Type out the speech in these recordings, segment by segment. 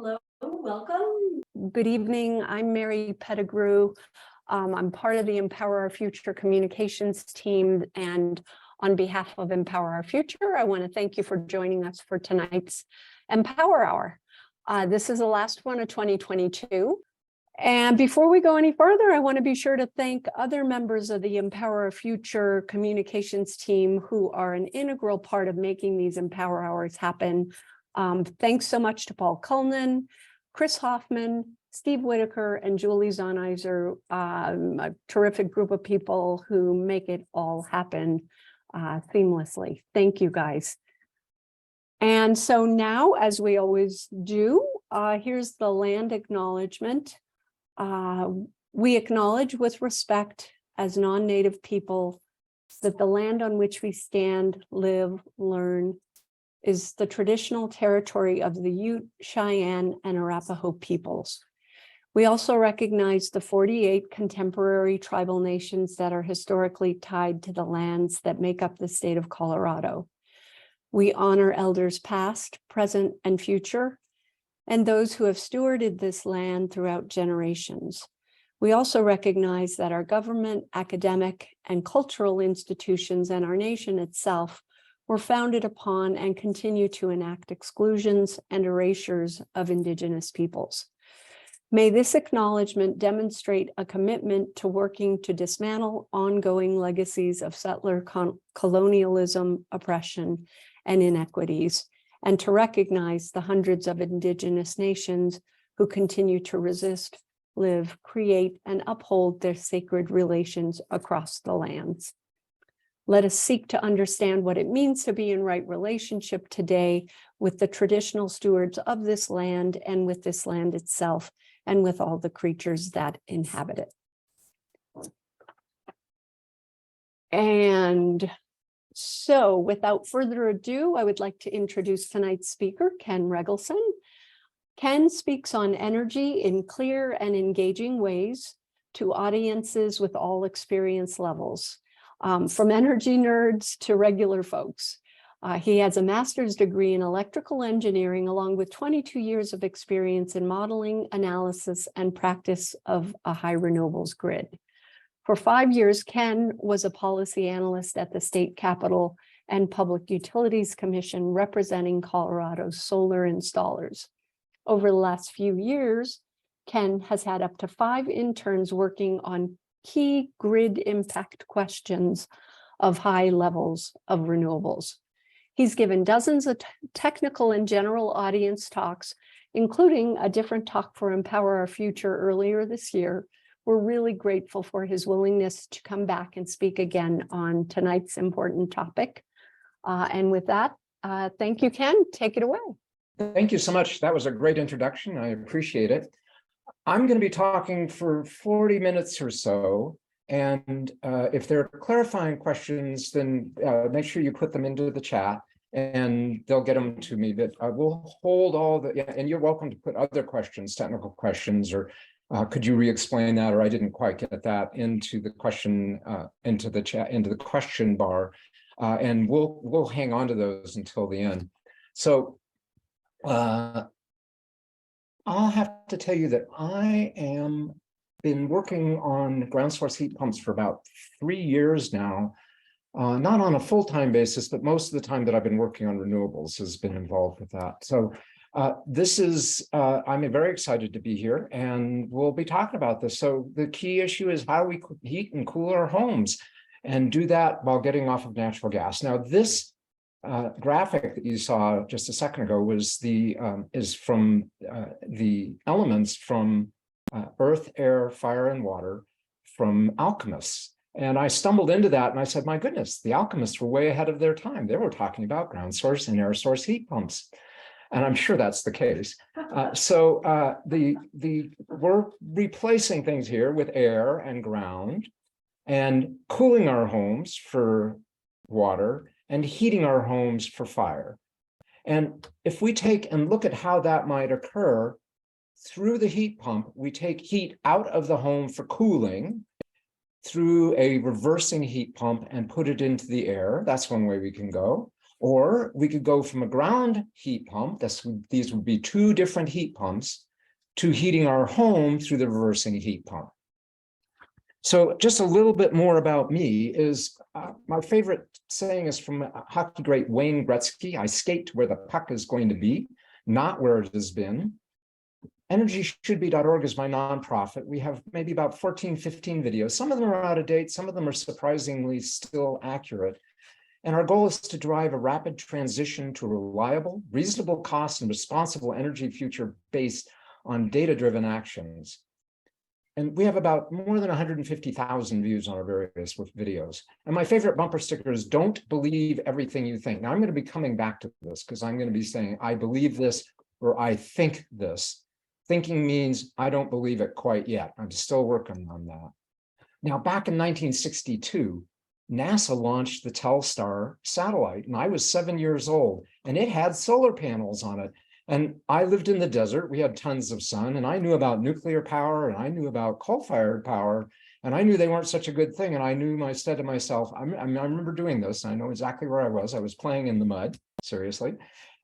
Hello, welcome. Good evening. I'm Mary Pettigrew. I'm part of the Empower Our Future communications team, and on behalf of Empower Our Future, I want to thank you for joining us for tonight's Empower Hour. This is the last one of 2022. And before we go any further, I want to be sure to thank other members of the Empower Our Future communications team who are an integral part of making these Empower Hours happen. Thanks so much to Paul Cullinan, Chris Hoffman, Steve Whitaker, and Julie Zonizer, a terrific group of people who make it all happen seamlessly. Thank you, guys. And so now, as we always do, here's the land acknowledgement. We acknowledge with respect as non-native people that the land on which we stand, live, learn, is the traditional territory of the Ute, Cheyenne, and Arapaho peoples. We also recognize the 48 contemporary tribal nations that are historically tied to the lands that make up the state of Colorado. We honor elders past, present, and future, and those who have stewarded this land throughout generations. We also recognize that our government, academic, and cultural institutions and our nation itself were founded upon and continue to enact exclusions and erasures of Indigenous peoples. May this acknowledgement demonstrate a commitment to working to dismantle ongoing legacies of settler colonialism, oppression, and inequities, and to recognize the hundreds of Indigenous nations who continue to resist, live, create, and uphold their sacred relations across the lands. Let us seek to understand what it means to be in right relationship today with the traditional stewards of this land and with this land itself and with all the creatures that inhabit it. And so without further ado, I would like to introduce tonight's speaker, Ken Regelson. Ken speaks on energy in clear and engaging ways to audiences with all experience levels. From energy nerds to regular folks. He has a master's degree in electrical engineering, along with 22 years of experience in modeling, analysis, and practice of a high renewables grid. For 5 years, Ken was a policy analyst at the State Capitol and Public Utilities Commission, representing Colorado's solar installers. Over the last few years, Ken has had up to 5 interns working on key grid impact questions of high levels of renewables. He's given dozens of technical and general audience talks, including a different talk for Empower Our Future earlier this year. We're really grateful for his willingness to come back and speak again on tonight's important topic. And with that, thank you, Ken. Take it away. Thank you so much. That was a great introduction. I appreciate it. I'm going to be talking for 40 minutes or so, and if there are clarifying questions, then make sure you put them into the chat, and they'll get them to me. But I will hold all the, and you're welcome to put other questions, technical questions, or could you re-explain that, or I didn't quite get that, into the question, into the chat, into the question bar, and we'll hang on to those until the end. So. I'll have to tell you that I am been working on ground source heat pumps for about 3 years now, not on a full-time basis, but most of the time that I've been working on renewables has been involved with that. So this is, I'm very excited to be here, and we'll be talking about this. So the key issue is how we heat and cool our homes and do that while getting off of natural gas. Now this graphic that you saw just a second ago was is from the elements from earth, air, fire, and water from alchemists. And I stumbled into that and I said, my goodness, the alchemists were way ahead of their time. They were talking about ground source and air source heat pumps. And I'm sure that's the case. We're replacing things here with air and ground and cooling our homes for water and heating our homes for fire. And if we take and look at how that might occur, through the heat pump, we take heat out of the home for cooling through a reversing heat pump and put it into the air. That's one way we can go. Or we could go from a ground heat pump, these would be two different heat pumps, to heating our home through the reversing heat pump. So just a little bit more about me is my favorite saying is from hockey great Wayne Gretzky: I skate to where the puck is going to be, not where it has been. EnergyShouldBe.org is my nonprofit. We have maybe about 14, 15 videos. Some of them are out of date. Some of them are surprisingly still accurate. And our goal is to drive a rapid transition to a reliable, reasonable cost, and responsible energy future based on data-driven actions. And we have about more than 150,000 views on our various videos. And my favorite bumper sticker is "Don't believe everything you think." Now, I'm going to be coming back to this because I'm going to be saying I believe this or I think this. Thinking means I don't believe it quite yet. I'm still working on that. Now, back in 1962, NASA launched the Telstar satellite, and I was 7 years old, and it had solar panels on it. And I lived in the desert. We had tons of sun, and I knew about nuclear power, and I knew about coal-fired power, and I knew they weren't such a good thing. And I said to myself, I remember doing this, and I know exactly where I was. I was playing in the mud, seriously.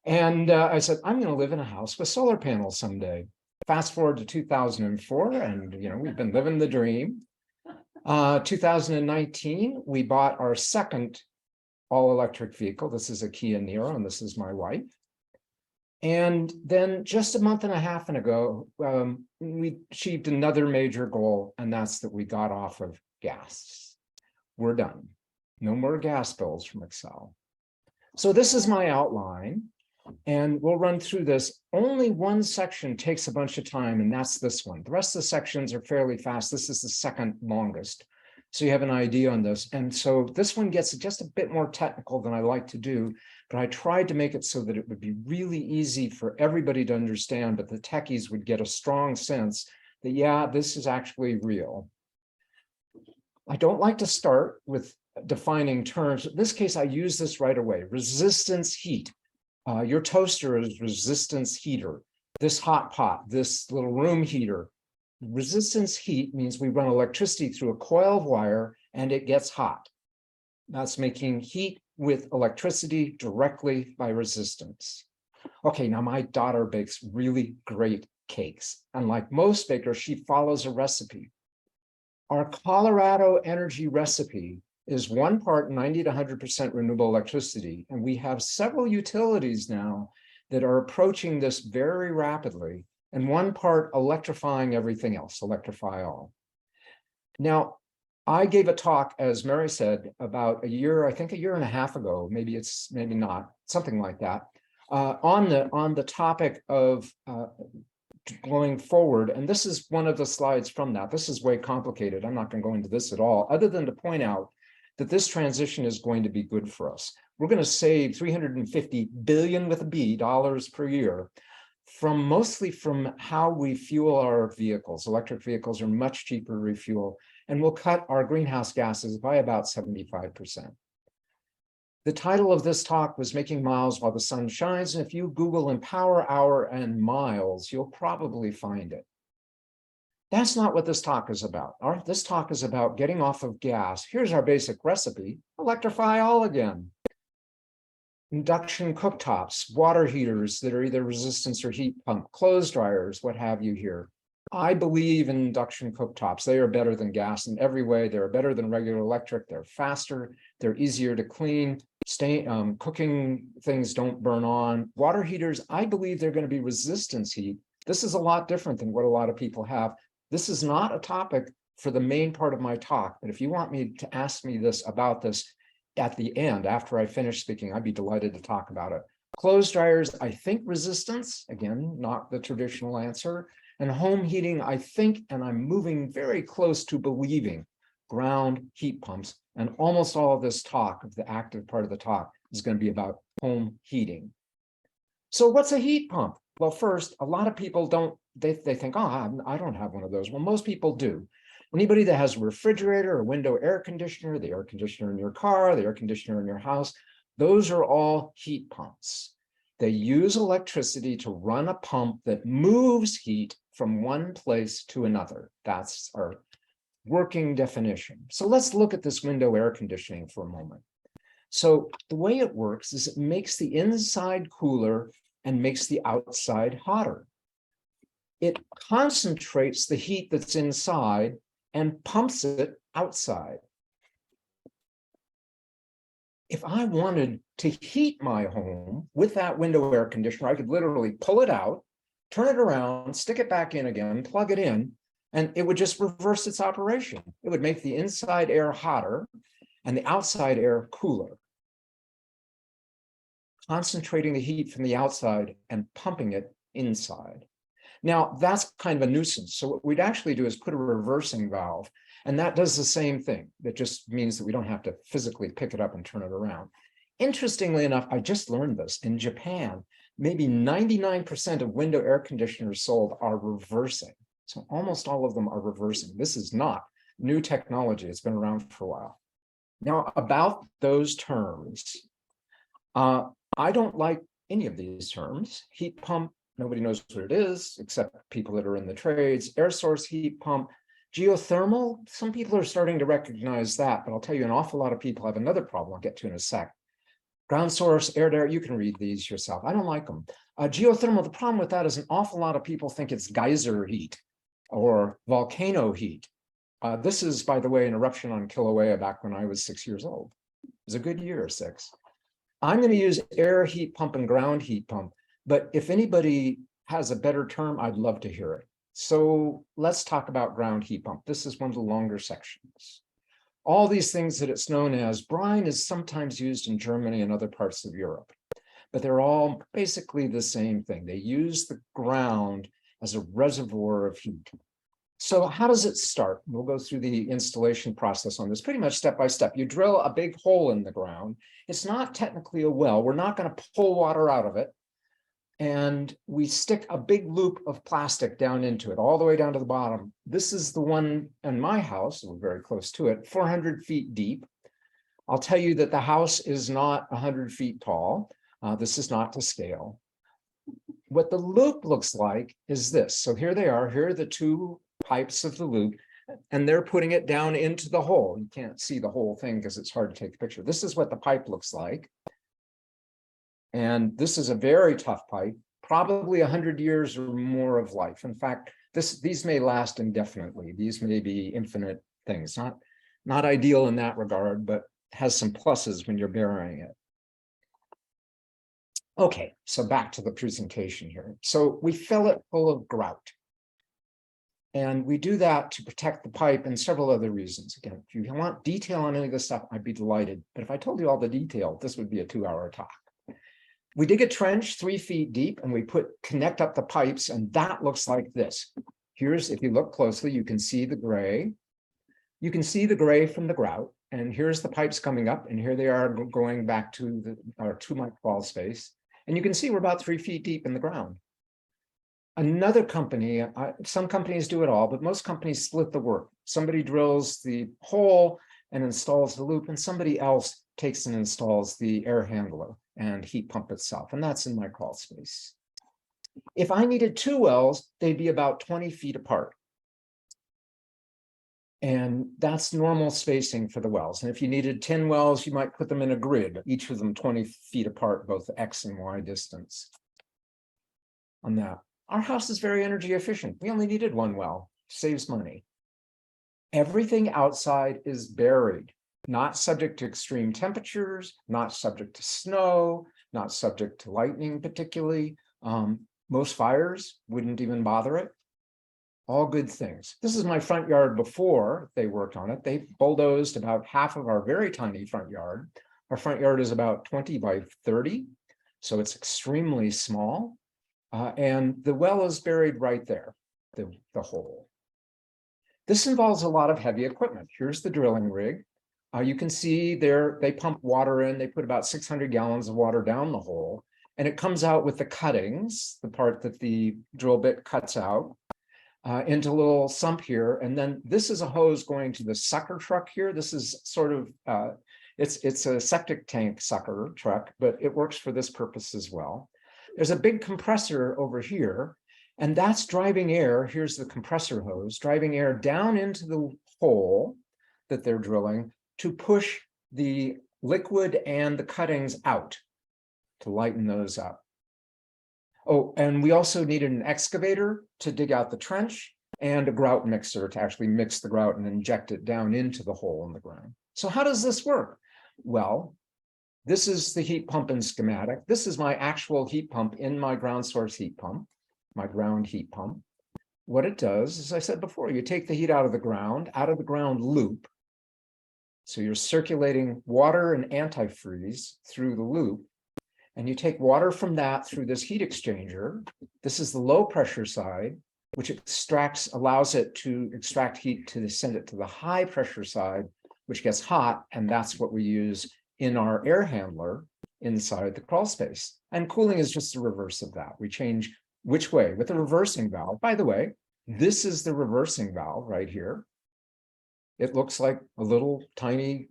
And I said, I'm going to live in a house with solar panels someday. Fast forward to 2004, and we've been living the dream. 2019, we bought our second all-electric vehicle. This is a Kia Niro, and this is my wife. And then just a month and a half ago, we achieved another major goal, and that's that we got off of gas. We're done. No more gas bills from Excel. So this is my outline, and we'll run through this. Only one section takes a bunch of time, and that's this one. The rest of the sections are fairly fast. This is the second longest. So you have an idea on this. And so this one gets just a bit more technical than I like to do, but I tried to make it so that it would be really easy for everybody to understand, but the techies would get a strong sense that, yeah, this is actually real. I don't like to start with defining terms. In this case, I use this right away. Resistance heat. Your toaster is resistance heater. This hot pot, this little room heater. Resistance heat means we run electricity through a coil of wire and it gets hot. That's making heat with electricity directly by resistance. Okay, now my daughter bakes really great cakes. And like most bakers, she follows a recipe. Our Colorado energy recipe is 1 part 90 to 100% renewable electricity. And we have several utilities now that are approaching this very rapidly, and 1 part electrifying everything else, electrify all. Now, I gave a talk, as Mary said, about I think a year and a half ago, maybe not, something like that, on the topic of going forward. And this is one of the slides from that. This is way complicated. I'm not going to go into this at all, other than to point out that this transition is going to be good for us. We're going to save $350 billion with a B dollars per year mostly from how we fuel our vehicles. Electric vehicles are much cheaper to refuel, and will cut our greenhouse gases by about 75%. The title of this talk was Making Miles While the Sun Shines, and if you Google Empower Hour and Miles, you'll probably find it. That's not what this talk is about. This talk is about getting off of gas. Here's our basic recipe: electrify all again. Induction cooktops, water heaters that are either resistance or heat pump, clothes dryers, what have you here. I believe in induction cooktops. They are better than gas in every way. They're better than regular electric. They're faster. They're easier to clean. Cooking things don't burn on. Water heaters, I believe they're going to be resistance heat. This is a lot different than what a lot of people have. This is not a topic for the main part of my talk, but if you want me to ask me about this at the end, after I finish speaking, I'd be delighted to talk about it. Clothes dryers, I think resistance, again, not the traditional answer. And home heating, I think, and I'm moving very close to believing, ground heat pumps. And almost all of this talk, of the active part of the talk, is going to be about home heating. So what's a heat pump? Well, first, a lot of people they think, oh, I don't have one of those. Well, most people do. Anybody that has a refrigerator, a window air conditioner, the air conditioner in your car, the air conditioner in your house, those are all heat pumps. They use electricity to run a pump that moves heat from one place to another. That's our working definition. So let's look at this window air conditioning for a moment. So the way it works is it makes the inside cooler and makes the outside hotter. It concentrates the heat that's inside and pumps it outside. If I wanted to heat my home with that window air conditioner, I could literally pull it out, turn it around, stick it back in again, plug it in, and it would just reverse its operation. It would make the inside air hotter and the outside air cooler, concentrating the heat from the outside and pumping it inside. Now, that's kind of a nuisance. So what we'd actually do is put a reversing valve, and that does the same thing. That just means that we don't have to physically pick it up and turn it around. Interestingly enough, I just learned this in Japan, maybe 99% of window air conditioners sold are reversing. So almost all of them are reversing. This is not new technology. It's been around for a while. Now, about those terms, I don't like any of these terms. Heat pump, nobody knows what it is, except people that are in the trades. Air source heat pump. Geothermal, some people are starting to recognize that, but I'll tell you, an awful lot of people have another problem I'll get to in a sec. Ground source, air to air, you can read these yourself. I don't like them. Geothermal, the problem with that is an awful lot of people think it's geyser heat or volcano heat. This is, by the way, an eruption on Kilauea back when I was 6 years old. It was a good year, 6. I'm going to use air heat pump and ground heat pump, but if anybody has a better term, I'd love to hear it. So let's talk about ground heat pump. This is one of the longer sections. All these things that it's known as, brine is sometimes used in Germany and other parts of Europe, but they're all basically the same thing. They use the ground as a reservoir of heat. So how does it start? We'll go through the installation process on this pretty much step by step. You drill a big hole in the ground. It's not technically a well. We're not going to pull water out of it. And we stick a big loop of plastic down into it, all the way down to the bottom. This is the one in my house, we're very close to it, 400 feet deep. I'll tell you that the house is not 100 feet tall. This is not to scale. What the loop looks like is this. So here they are. Here are the two pipes of the loop, and they're putting it down into the hole. You can't see the whole thing because it's hard to take a picture. This is what the pipe looks like. And this is a very tough pipe, probably 100 years or more of life. In fact, these may last indefinitely. These may be infinite things. Not ideal in that regard, but has some pluses when you're burying it. Okay, so back to the presentation here. So we fill it full of grout. And we do that to protect the pipe and several other reasons. Again, if you want detail on any of this stuff, I'd be delighted. But if I told you all the detail, this would be a 2-hour talk. We dig a trench 3 feet deep and we connect up the pipes, and that looks like this. Here's, if you look closely, you can see the gray. You can see the gray from the grout, and here's the pipes coming up, and here they are going back to our 2 mile crawl space. And you can see we're about 3 feet deep in the ground. Another company, some companies do it all, but most companies split the work. Somebody drills the hole and installs the loop, and somebody else takes and installs the air handler and heat pump itself, and that's in my crawl space. If I needed 2 wells, they'd be about 20 feet apart. And that's normal spacing for the wells. And if you needed 10 wells, you might put them in a grid, each of them 20 feet apart, both X and Y distance on that. Our house is very energy efficient. We only needed 1 well, saves money. Everything outside is buried, not subject to extreme temperatures, not subject to snow, not subject to lightning particularly. Most fires wouldn't even bother it. All good things. This is my front yard before they worked on it. They bulldozed about half of our very tiny front yard. Our front yard is about 20 by 30, so it's extremely small. And the well is buried right there, the hole. This involves a lot of heavy equipment. Here's the drilling rig. You can see there they pump water in. They put about 600 gallons of water down the hole, and it comes out with the cuttings, the part that the drill bit cuts out, into a little sump here. And then this is a hose going to the sucker truck here. This is sort of, it's a septic tank sucker truck, but it works for this purpose as well. There's a big compressor over here, and that's driving air. Here's the compressor hose, driving air down into the hole that they're drilling to push the liquid and the cuttings out to lighten those up. Oh, and we also needed an excavator to dig out the trench and a grout mixer to actually mix the grout and inject it down into the hole in the ground. So how does this work? Well, this is the heat pump and schematic. This is my actual heat pump in my ground source heat pump, my ground heat pump. What it does, as I said before, you take the heat out of the ground loop. So you're circulating water and antifreeze through the loop. And you take water from that through this heat exchanger. This is the low pressure side, which allows it to extract heat to send it to the high pressure side, which gets hot. And that's what we use in our air handler inside the crawl space. And cooling is just the reverse of that. We change which way with the reversing valve. By the way, this is the reversing valve right here. It looks like a little tiny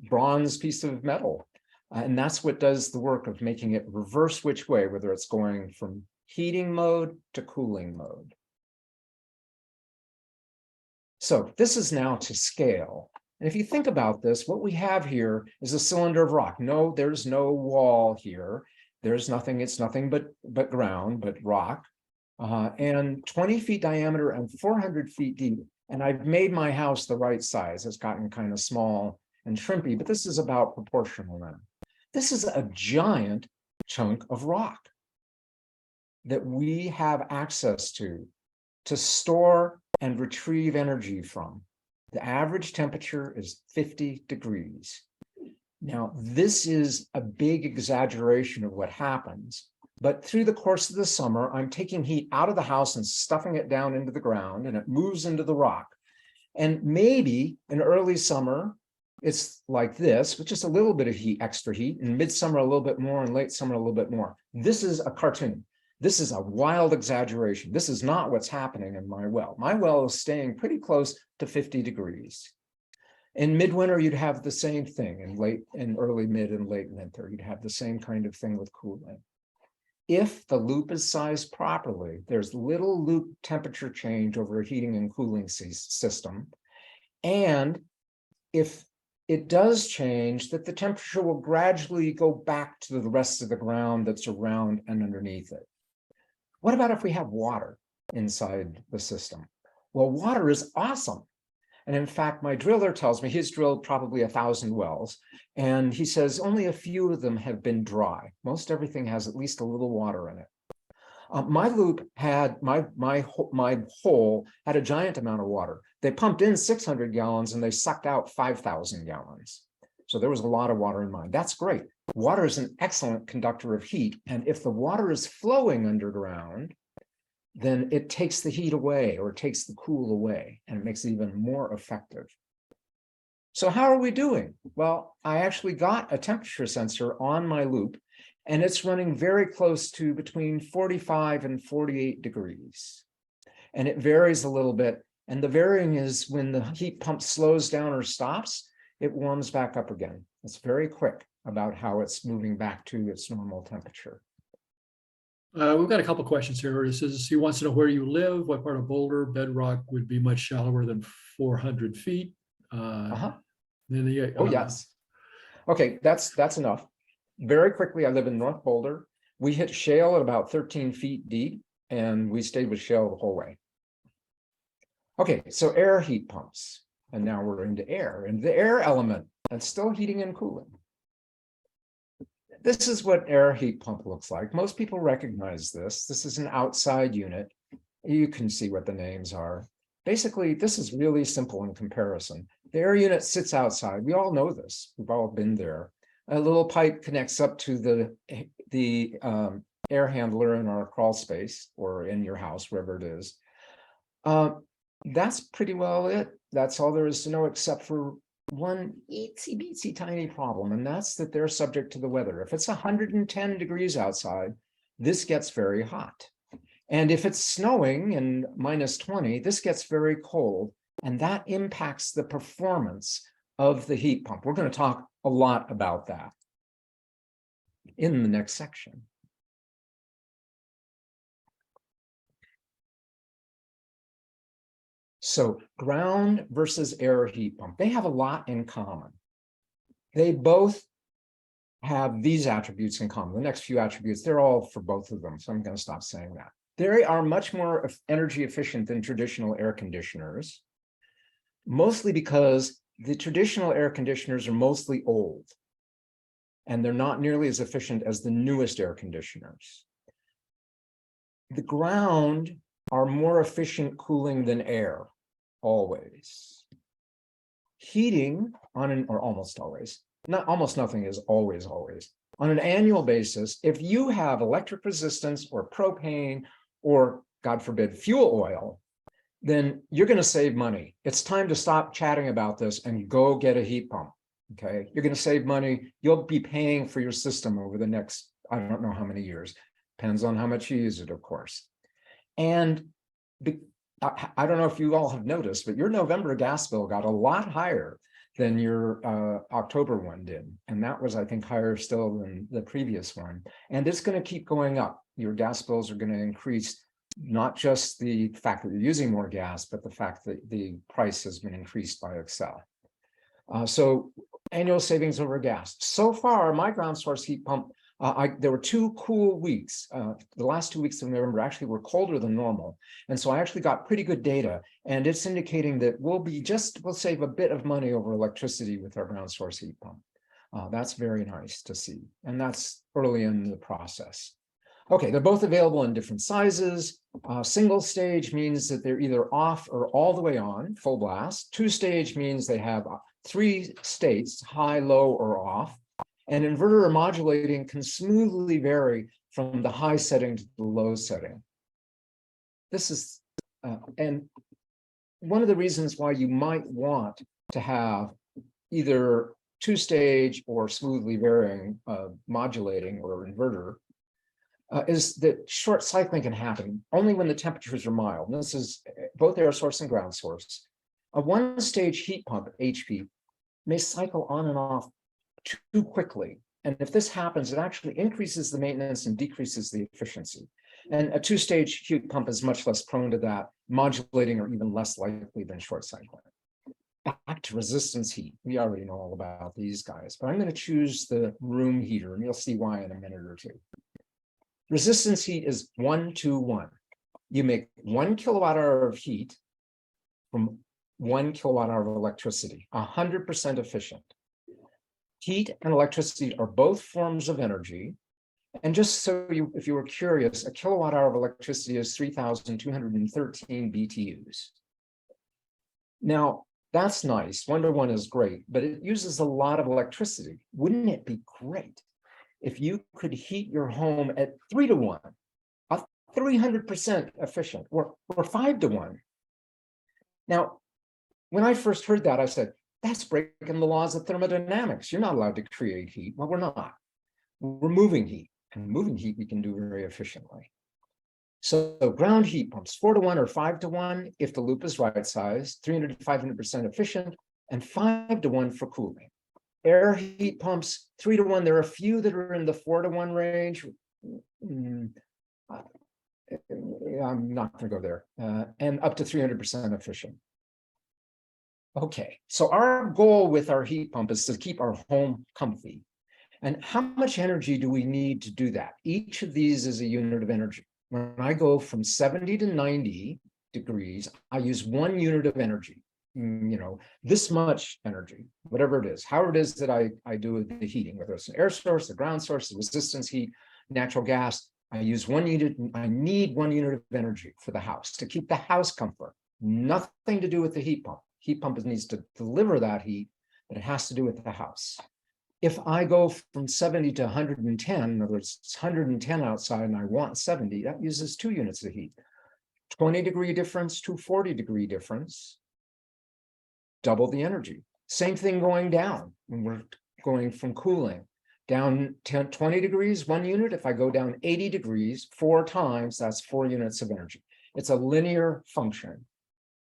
bronze piece of metal. And that's what does the work of making it reverse which way, whether it's going from heating mode to cooling mode. So this is now to scale. And if you think about this, what we have here is a cylinder of rock. No, there's no wall here. There's nothing, it's nothing but ground, but rock. And 20 feet diameter and 400 feet deep. And I've made my house the right size. It's gotten kind of small and shrimpy, but this is about proportional now. This is a giant chunk of rock that we have access to store and retrieve energy from. The average temperature is 50 degrees. Now, this is a big exaggeration of what happens, but through the course of the summer, I'm taking heat out of the house and stuffing it down into the ground, and it moves into the rock. And maybe in early summer, it's like this, with just a little bit of heat, extra heat, in midsummer a little bit more, and late summer a little bit more. This is a cartoon. This is a wild exaggeration. This is not what's happening in my well. My well is staying pretty close to 50 degrees. In midwinter, you'd have the same thing. In early, mid, and late winter, you'd have the same kind of thing with cooling. If the loop is sized properly, there's little loop temperature change over a heating and cooling system. And if it does change, that the temperature will gradually go back to the rest of the ground that's around and underneath it. What about if we have water inside the system? Well, water is awesome. And in fact, my driller tells me he's drilled probably 1,000 wells, and he says only a few of them have been dry. Most everything has at least a little water in it. My loop had, my hole had a giant amount of water. They pumped in 600 gallons and they sucked out 5,000 gallons. So there was a lot of water in mine. That's great. Water is an excellent conductor of heat. And if the water is flowing underground, then it takes the heat away or takes the cool away, and it makes it even more effective. So how are we doing? Well, I actually got a temperature sensor on my loop, and it's running very close to between 45 and 48 degrees. And it varies a little bit. And the varying is when the heat pump slows down or stops, it warms back up again. It's very quick about how it's moving back to its normal temperature. We've got a couple questions here. He wants to know where you live, what part of Boulder. Bedrock would be much shallower than 400 feet. Oh, yes. Okay, that's enough. Very quickly, I live in North Boulder. We hit shale at about 13 feet deep, and we stayed with shale the whole way. Okay, so air heat pumps. And now we're into air, and the air element, and still heating and cooling. This is what air heat pump looks like. Most people recognize this. This is an outside unit. You can see what the names are. Basically, this is really simple in comparison. The air unit sits outside. We all know this. We've all been there. A little pipe connects up to the air handler in our crawl space or in your house, wherever it is. That's pretty well it. That's all there is to know, except for one itsy bitsy tiny problem, and that's that they're subject to the weather. If it's 110 degrees outside, this gets very hot. And if it's snowing and -20, this gets very cold, and that impacts the performance of the heat pump. We're going to talk a lot about that in the next section. So ground versus air heat pump, they have a lot in common. They both have these attributes in common. The next few attributes, they're all for both of them. So I'm going to stop saying that. They are much more energy efficient than traditional air conditioners, mostly because the traditional air conditioners are mostly old, and they're not nearly as efficient as the newest air conditioners. The ground are more efficient cooling than air, always. Heating or almost always, almost nothing is always. On an annual basis, if you have electric resistance or propane or, God forbid, fuel oil, then you're going to save money. It's time to stop chatting about this and go get a heat pump. Okay, you're going to save money. You'll be paying for your system over the next, I don't know how many years. Depends on how much you use it, of course. And I don't know if you all have noticed, but your November gas bill got a lot higher than your October one did. And that was, I think, higher still than the previous one. And it's going to keep going up. Your gas bills are going to increase, not just the fact that you're using more gas, but the fact that the price has been increased by Excel. So annual savings over gas. So far, my ground source heat pump, there were 2 cool weeks. The last 2 weeks of November actually were colder than normal. And so I actually got pretty good data, and it's indicating that we'll save a bit of money over electricity with our ground source heat pump. That's very nice to see. And that's early in the process. Okay, they're both available in different sizes. Single stage means that they're either off or all the way on, full blast. 2-stage means they have 3 states, high, low, or off. And inverter or modulating can smoothly vary from the high setting to the low setting. This is, and one of the reasons why you might want to have either 2-stage or smoothly varying modulating or inverter is that short cycling can happen only when the temperatures are mild. And this is both air source and ground source. A 1-stage heat pump, HP, may cycle on and off too quickly. And if this happens, it actually increases the maintenance and decreases the efficiency. And a 2-stage heat pump is much less prone to that, modulating or even less likely than short cycling. Back to resistance heat. We already know all about these guys, but I'm going to choose the room heater, and you'll see why in a minute or two. Resistance heat is 1-to-1. You make 1 kilowatt-hour of heat from 1 kilowatt-hour of electricity, 100% efficient. Heat and electricity are both forms of energy. And just so if you were curious, a kilowatt-hour of electricity is 3,213 BTUs. Now, that's nice. 1-to-1 is great, but it uses a lot of electricity. Wouldn't it be great if you could heat your home at 3-to-1, 300% efficient, or 5-to-1? Now, when I first heard that, I said, that's breaking the laws of thermodynamics. You're not allowed to create heat. Well, we're not. We're moving heat, and moving heat we can do very efficiently. So ground heat pumps, 4-to-1 or 5-to-1, if the loop is right size, 300 to 500% efficient, and 5-to-1 for cooling. Air heat pumps, 3-to-1. There are a few that are in the 4-to-1 range. I'm not going to go there. And up to 300% efficient. Okay, so our goal with our heat pump is to keep our home comfy. And how much energy do we need to do that? Each of these is a unit of energy. When I go from 70 to 90 degrees, I use 1 unit of energy. This much energy, whatever it is, however it is that I do the heating, whether it's an air source, a ground source, a resistance heat, natural gas, I use 1 unit, I need 1 unit of energy for the house to keep the house comfort. Nothing to do with the heat pump. Heat pump needs to deliver that heat, but it has to do with the house. If I go from 70 to 110, in other words, it's 110 outside and I want 70, that uses 2 units of heat. 20-degree difference to 40-degree difference, double the energy. Same thing going down when we're going from cooling. Down 20 degrees, 1 unit. If I go down 80 degrees 4 times, that's 4 units of energy. It's a linear function.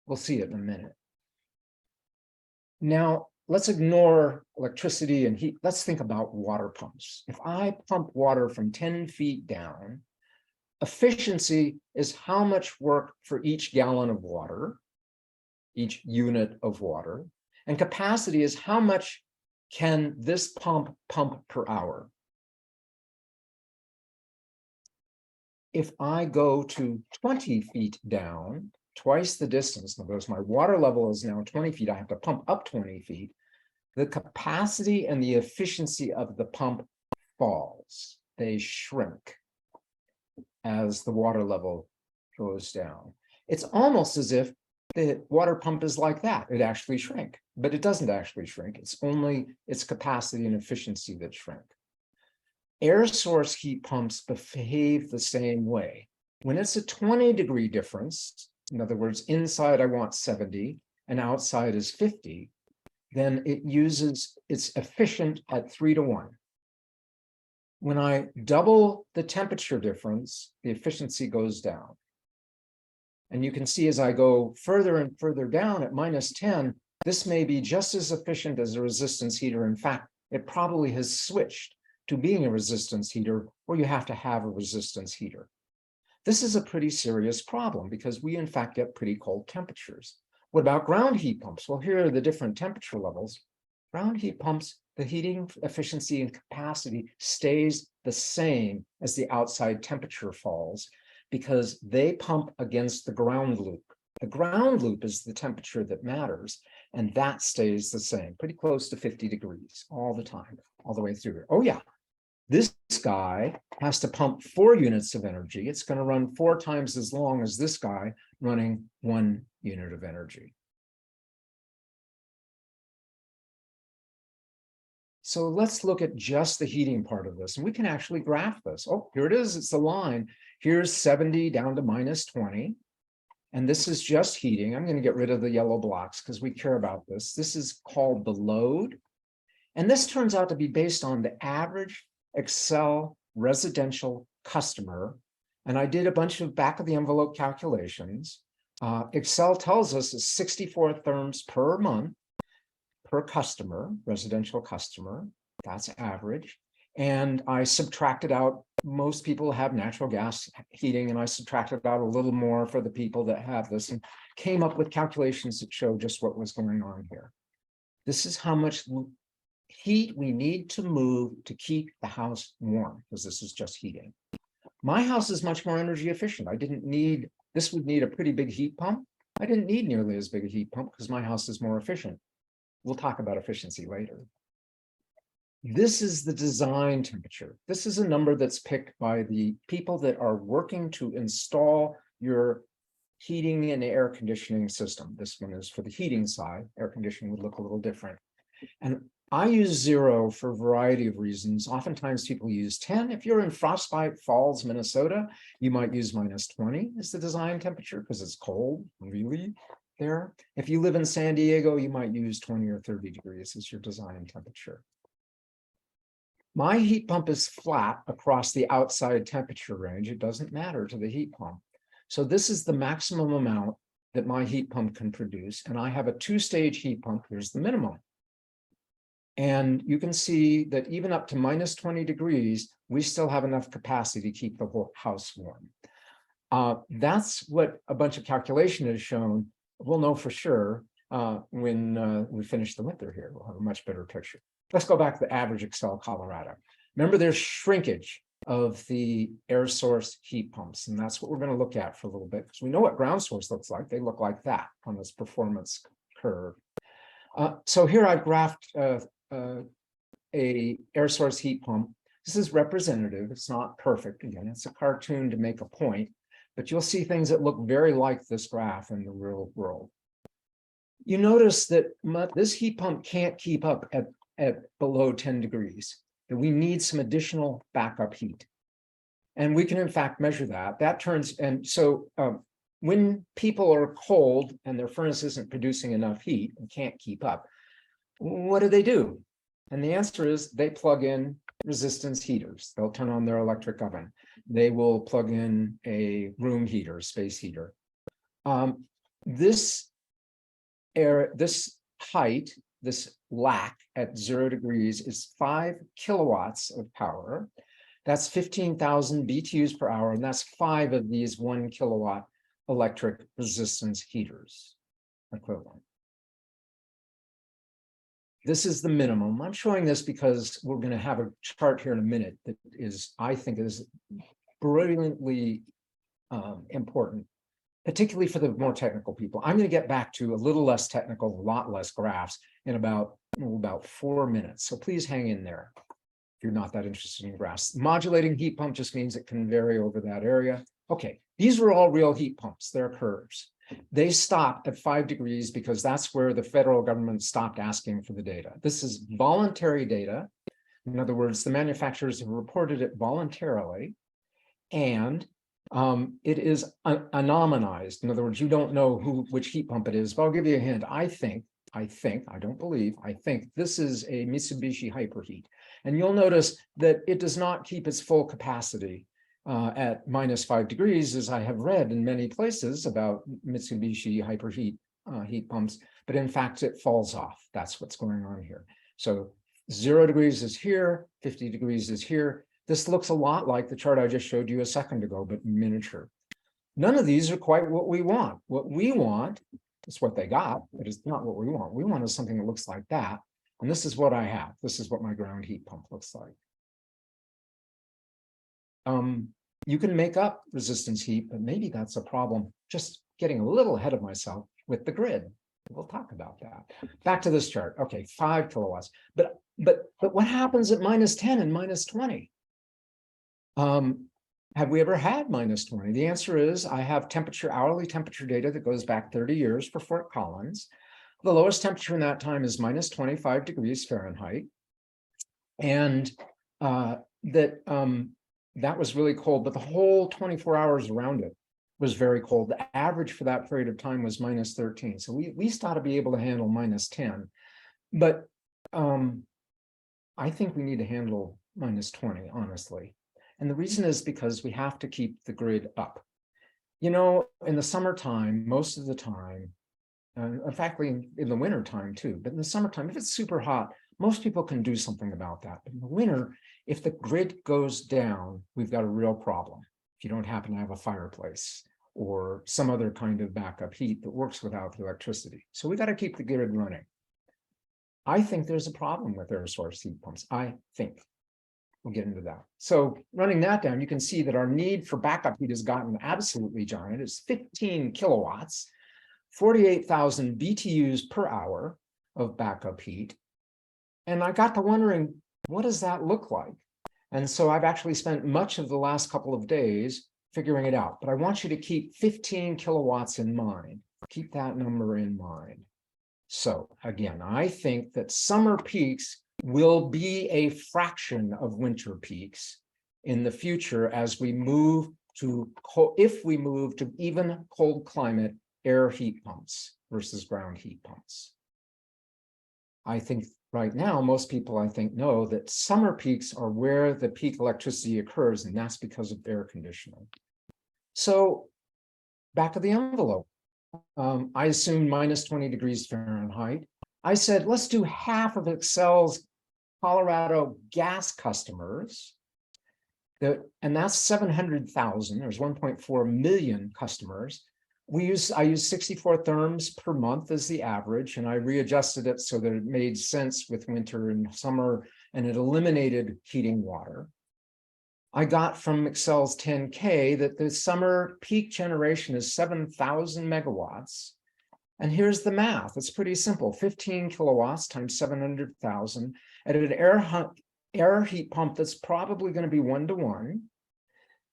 We'll see it in a minute. Now, let's ignore electricity and heat. Let's think about water pumps. If I pump water from 10 feet down, efficiency is how much work for each gallon of water, each unit of water, and capacity is how much can this pump per hour? If I go to 20 feet down, twice the distance, in other words, my water level is now 20 feet, I have to pump up 20 feet, the capacity and the efficiency of the pump falls. They shrink as the water level goes down. It's almost as if the water pump is like that. It actually shrank, but it doesn't actually shrink. It's only its capacity and efficiency that shrink. Air source heat pumps behave the same way. When it's a 20-degree difference, in other words, inside I want 70 and outside is 50, then it's efficient at 3-to-1. When I double the temperature difference, the efficiency goes down. And you can see as I go further and further down at -10, this may be just as efficient as a resistance heater. In fact, it probably has switched to being a resistance heater, or you have to have a resistance heater. This is a pretty serious problem because we in fact get pretty cold temperatures. What about ground heat pumps? Well, here are the different temperature levels. Ground heat pumps, the heating efficiency and capacity stays the same as the outside temperature falls because they pump against the ground loop. The ground loop is the temperature that matters, and that stays the same, pretty close to 50 degrees all the time, all the way through here. Oh yeah, this guy has to pump 4 units of energy. It's going to run 4 times as long as this guy running 1 unit of energy. So let's look at just the heating part of this, and we can actually graph this. Oh, here it is. It's the line. Here's 70 down to -20. And this is just heating. I'm going to get rid of the yellow blocks because we care about this. This is called the load. And this turns out to be based on the average Excel residential customer. And I did a bunch of back of the envelope calculations. Excel tells us it's 64 therms per month per customer, residential customer. That's average. And I subtracted out, most people have natural gas heating, and I subtracted out a little more for the people that have this and came up with calculations that show just what was going on here. This is how much heat we need to move to keep the house warm, because this is just heating. My house is much more energy efficient. This would need a pretty big heat pump. I didn't need nearly as big a heat pump because my house is more efficient. We'll talk about efficiency later. This is the design temperature. This is a number that's picked by the people that are working to install your heating and air conditioning system. This one is for the heating side. Air conditioning would look a little different. And I use 0 for a variety of reasons. Oftentimes people use 10. If you're in Frostbite Falls, Minnesota, you might use -20 as the design temperature because it's cold, really, there. If you live in San Diego, you might use 20 or 30 degrees as your design temperature. My heat pump is flat across the outside temperature range. It doesn't matter to the heat pump. So this is the maximum amount that my heat pump can produce. And I have a 2-stage heat pump. Here's the minimum. And you can see that even up to -20 degrees, we still have enough capacity to keep the whole house warm. That's what a bunch of calculation has shown. We'll know for sure when we finish the winter here. We'll have a much better picture. Let's go back to the average Excel Colorado. Remember, there's shrinkage of the air source heat pumps, and that's what we're going to look at for a little bit because we know what ground source looks like. They look like that on this performance curve. So here I've graphed a air source heat pump. This is representative. It's not perfect. Again, it's a cartoon to make a point, but you'll see things that look very like this graph in the real world. You notice that this heat pump can't keep up at below 10 degrees, that we need some additional backup heat. And we can in fact measure that. When people are cold and their furnace isn't producing enough heat and can't keep up, what do? And the answer is they plug in resistance heaters. They'll turn on their electric oven. They will plug in a room heater, space heater. This height, this lac at 0 degrees is 5 kilowatts of power. That's 15,000 BTUs per hour, and that's 5 of these 1 kilowatt electric resistance heaters equivalent. This is the minimum. I'm showing this because we're going to have a chart here in a minute that is, I think, is brilliantly important, particularly for the more technical people. I'm going to get back to a little less technical, a lot less graphs in about 4 minutes. So please hang in there if you're not that interested in graphs. Modulating heat pump just means it can vary over that area. Okay, these were all real heat pumps. They're curves. They stop at 5 degrees because that's where the federal government stopped asking for the data. This is voluntary data. In other words, the manufacturers have reported it voluntarily, and it is anonymized. In other words, you don't know which heat pump it is, but I'll give you a hint. I think, I don't believe, I think this is a Mitsubishi Hyperheat. And you'll notice that it does not keep its full capacity at -5 degrees, as I have read in many places about Mitsubishi Hyperheat heat pumps, but in fact, it falls off. That's what's going on here. So 0 degrees is here, 50 degrees is here. This looks a lot like the chart I just showed you a second ago, but miniature. None of these are quite what we want. What we want is what they got, but it's not what we want. We want is something that looks like that. And this is what I have. This is what my ground heat pump looks like. You can make up resistance heat, but maybe that's a problem. Just getting a little ahead of myself with the grid. We'll talk about that. Back to this chart. Okay, 5 kilowatts. But what happens at -10 and -20? Have we ever had -20? The answer is I have hourly temperature data that goes back 30 years for Fort Collins. The lowest temperature in that time is -25 degrees Fahrenheit. And that was really cold, but the whole 24 hours around it was very cold. The average for that period of time was -13. So we at least ought to be able to handle -10. But I think we need to handle -20, honestly. And the reason is because we have to keep the grid up. You know, in the summertime, most of the time, in fact, in the winter time too, but in the summertime, if it's super hot, most people can do something about that. But in the winter, if the grid goes down, we've got a real problem. If you don't happen to have a fireplace or some other kind of backup heat that works without the electricity. So we got to keep the grid running. I think there's a problem with air source heat pumps. I think. We'll get into that. So running that down, you can see that our need for backup heat has gotten absolutely giant. It's 15 kilowatts, 48,000 BTUs per hour of backup heat. And I got to wondering, what does that look like? And so I've actually spent much of the last couple of days figuring it out. But I want you to keep 15 kilowatts in mind. Keep that number in mind. So again, I think that summer peaks will be a fraction of winter peaks in the future as we move to, if we move to even cold climate air heat pumps versus ground heat pumps. I think right now, most people, I think, know that summer peaks are where the peak electricity occurs, and that's because of air conditioning. So back of the envelope, I assumed -20 degrees Fahrenheit. I said, let's do half of Excel's Colorado gas customers, and that's 700,000. There's 1.4 million customers. I use 64 therms per month as the average, and I readjusted it so that it made sense with winter and summer, and it eliminated heating water. I got from Excel's 10K that the summer peak generation is 7,000 megawatts. And here's the math. It's pretty simple. 15 kilowatts times 700,000 at an air heat pump that's probably going to be 1-to-1.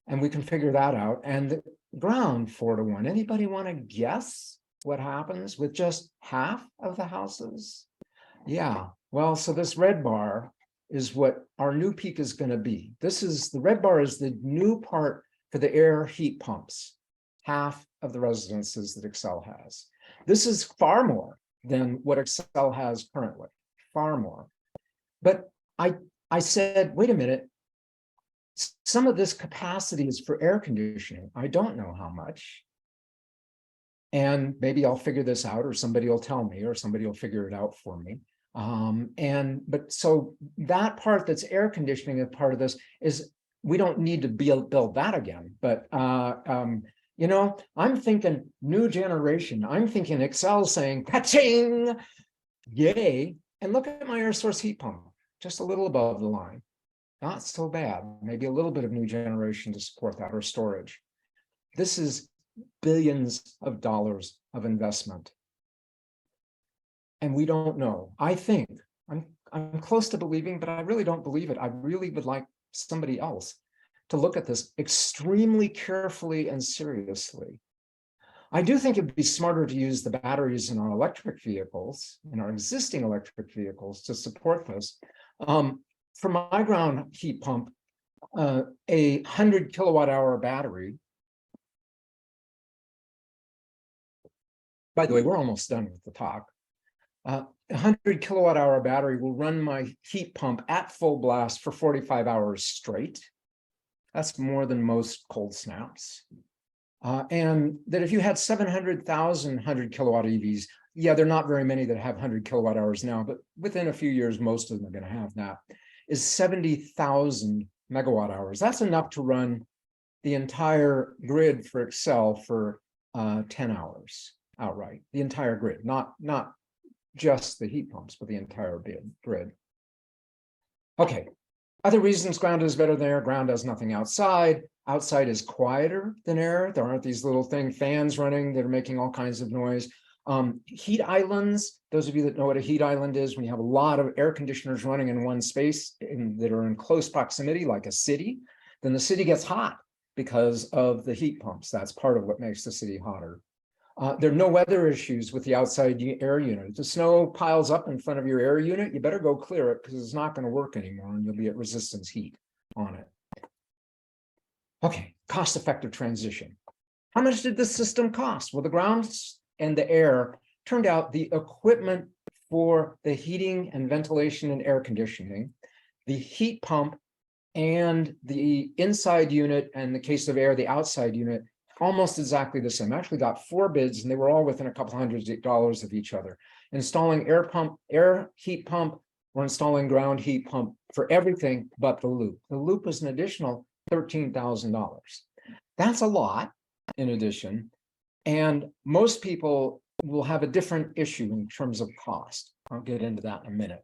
And we can figure that out. And the ground 4-to-1. Anybody want to guess what happens with just half of the houses? Yeah. Well, so this red bar is what our new peak is going to be. The red bar is the new part for the air heat pumps. Half of the residences that Excel has. This is far more than what Excel has currently, far more. But I said, wait a minute, some of this capacity is for air conditioning. I don't know how much. And maybe I'll figure this out, or somebody will tell me, or somebody will figure it out for me. But so that part that's air conditioning, a part of this is, we don't need to build that again. But you know, I'm thinking new generation. I'm thinking Excel saying, ka-ching, yay, And look at my air source heat pump, just a little above the line. Not so bad, maybe a little bit of new generation to support that or storage. This is billions of dollars of investment. And we don't know. I think, I'm close to believing, but I really don't believe it. I really would like somebody else to look at this extremely carefully and seriously. I do think it'd be smarter to use the batteries in our electric vehicles, in our existing electric vehicles, to support this. For my ground heat pump, a 100 kilowatt hour battery. By the way, we're almost done with the talk. A 100 kilowatt hour battery will run my heat pump at full blast for 45 hours straight. That's more than most cold snaps. And that if you had 700,000 100 kilowatt EVs, yeah, there are not very many that have 100 kilowatt hours now, but within a few years, most of them are going to have that, is 70,000 megawatt hours. That's enough to run the entire grid for Excel for 10 hours outright, the entire grid, not just the heat pumps, but the entire grid. Okay, other reasons ground is better than air. Ground has nothing outside. Outside is quieter than air. There aren't these little fans running that are making all kinds of noise. Heat islands, those of you that know what a heat island is, when you have a lot of air conditioners running in one space that are in close proximity, like a city, then the city gets hot because of the heat pumps. That's part of what makes the city hotter. There are no weather issues with the outside air unit. If the snow piles up in front of your air unit, you better go clear it because it's not going to work anymore and you'll be at resistance heat on it. Okay, cost-effective transition. How much did the system cost? Well, the ground and the air turned out the equipment for the heating and ventilation and air conditioning, the heat pump and the inside unit, and in the case of air, the outside unit, almost exactly the same. I actually got 4 bids and they were all within a couple $100 of each other. Installing air heat pump, or installing ground heat pump for everything but the loop. The loop was an additional $13,000. That's a lot in addition. And most people will have a different issue in terms of cost. I'll get into that in a minute.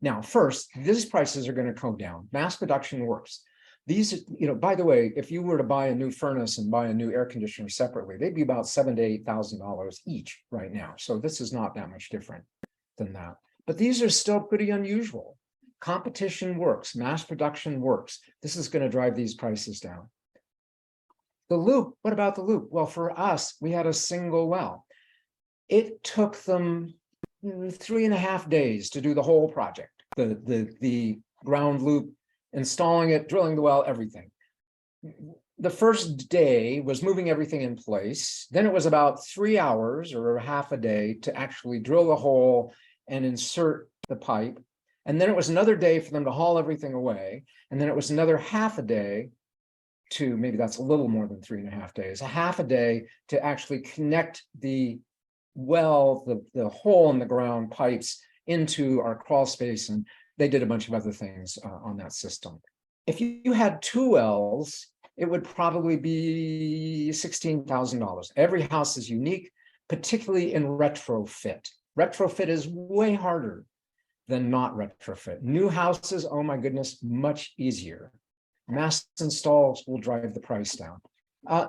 Now, first, these prices are going to come down. Mass production works. These, by the way, if you were to buy a new furnace and buy a new air conditioner separately, they'd be about $7,000 to $8,000 each right now. So this is not that much different than that. But these are still pretty unusual. Competition works, mass production works. This is going to drive these prices down. The loop, what about the loop? Well, for us, we had a single well. It took them 3.5 days to do the whole project, the ground loop, installing it, drilling the well, everything. The first day was moving everything in place. Then it was about 3 hours or half a day to actually drill the hole and insert the pipe. And then it was another day for them to haul everything away. And then it was another half a day to, maybe that's a little more than 3.5 days, a half a day to actually connect the well, the hole in the ground pipes into our crawl space. And they did a bunch of other things on that system. If you had 2 wells, it would probably be $16,000. Every house is unique, particularly in retrofit. Retrofit is way harder than not retrofit. New houses, oh my goodness, much easier. Mass installs will drive the price down.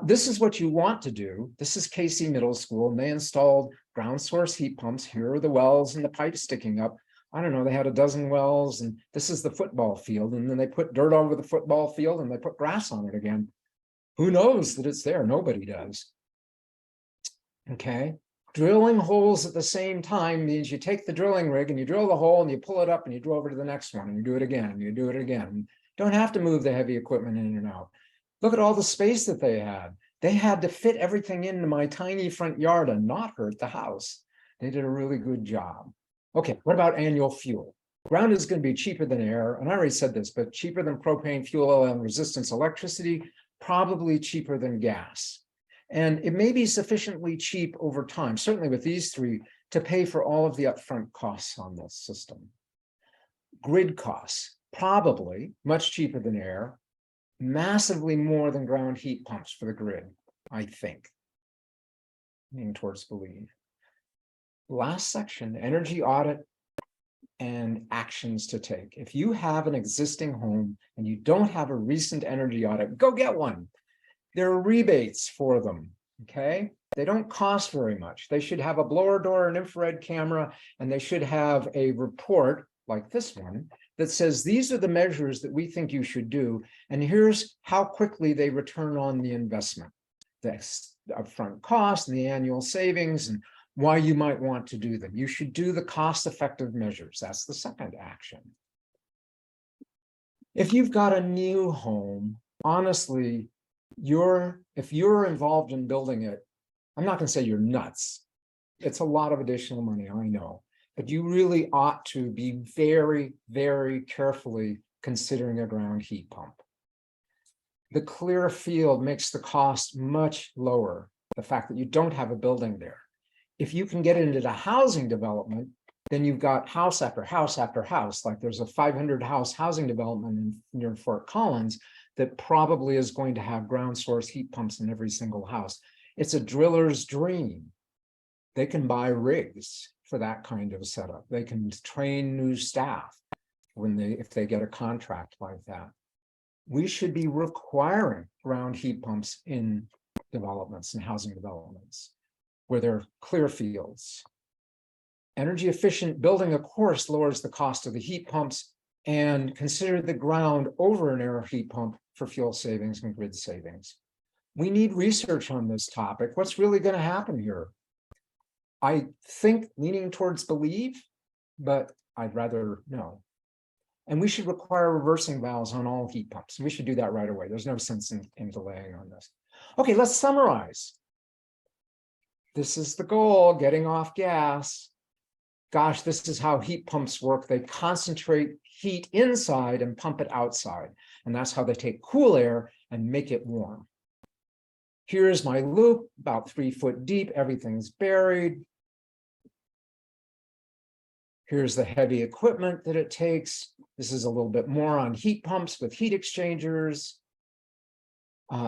This is what you want to do. This is Casey Middle School, and they installed ground source heat pumps. Here are the wells and the pipes sticking up. I don't know, they had a dozen wells, and this is the football field, and then they put dirt over the football field and they put grass on it again. Who knows that it's there? Nobody does. Okay. Drilling holes at the same time means you take the drilling rig and you drill the hole and you pull it up and you go over to the next one and you do it again and you do it again. You don't have to move the heavy equipment in and out. Look at all the space that they had. They had to fit everything into my tiny front yard and not hurt the house. They did a really good job. Okay, what about annual fuel? Ground is going to be cheaper than air, and I already said this, but cheaper than propane, fuel oil, and resistance electricity, probably cheaper than gas. And it may be sufficiently cheap over time, certainly with these 3, to pay for all of the upfront costs on this system. Grid costs, probably much cheaper than air, massively more than ground heat pumps for the grid, I think. Leaning towards believe. Last section, energy audit. and actions to take. If you have an existing home and you don't have a recent energy audit, go get one. There are rebates for them, okay? They don't cost very much. They should have a blower door, an infrared camera, and they should have a report like this one that says, these are the measures that we think you should do, and here's how quickly they return on the investment, the upfront cost and the annual savings, and why you might want to do them. You should do the cost-effective measures. That's the second action. If you've got a new home, honestly, if you're involved in building it, I'm not going to say you're nuts. It's a lot of additional money, I know, but you really ought to be very, very carefully considering a ground heat pump. The clear field makes the cost much lower, the fact that you don't have a building there. If you can get into the housing development, then you've got house after house after house. Like there's a 500 house housing development near Fort Collins that probably is going to have ground source heat pumps in every single house. It's a driller's dream. They can buy rigs for that kind of setup. They can train new staff if they get a contract like that. We should be requiring ground heat pumps in developments and housing developments where there are clear fields. Energy efficient building, of course, lowers the cost of the heat pumps, and consider the ground over an air heat pump for fuel savings and grid savings. We need research on this topic. What's really going to happen here? I think leaning towards believe, but I'd rather know. And we should require reversing valves on all heat pumps. We should do that right away. There's no sense in delaying on this. Okay, let's summarize. This is the goal, getting off gas. Gosh, this is how heat pumps work. They concentrate heat inside and pump it outside. And that's how they take cool air and make it warm. Here's my loop, about 3 foot deep. Everything's buried. Here's the heavy equipment that it takes. This is a little bit more on heat pumps with heat exchangers.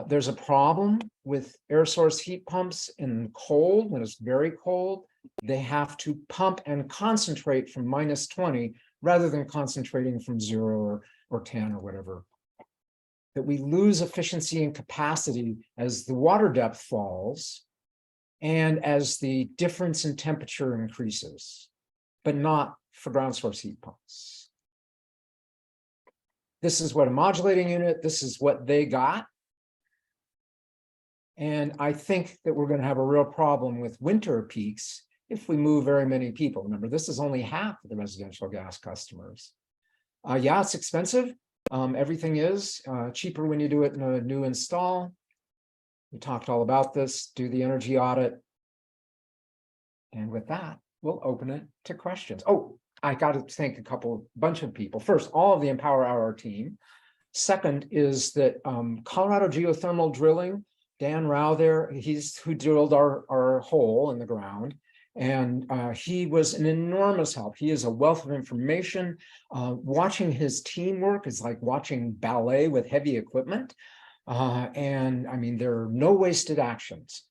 There's a problem with air source heat pumps in cold, when it's very cold. They have to pump and concentrate from -20 rather than concentrating from 0 or 10 or whatever. That we lose efficiency and capacity as the water depth falls and as the difference in temperature increases, but not for ground source heat pumps. This is what a modulating unit, this is what they got. And I think that we're going to have a real problem with winter peaks if we move very many people. Remember, this is only half of the residential gas customers. Yeah, it's expensive. Everything is cheaper when you do it in a new install. We talked all about this. Do the energy audit. And with that, we'll open it to questions. Oh, I got to thank bunch of people. First, all of the Empower Hour team. Second is that Colorado Geothermal Drilling, Dan Rao there, he's who drilled our hole in the ground. And he was an enormous help. He is a wealth of information. Watching his teamwork is like watching ballet with heavy equipment. And I mean, there are no wasted actions.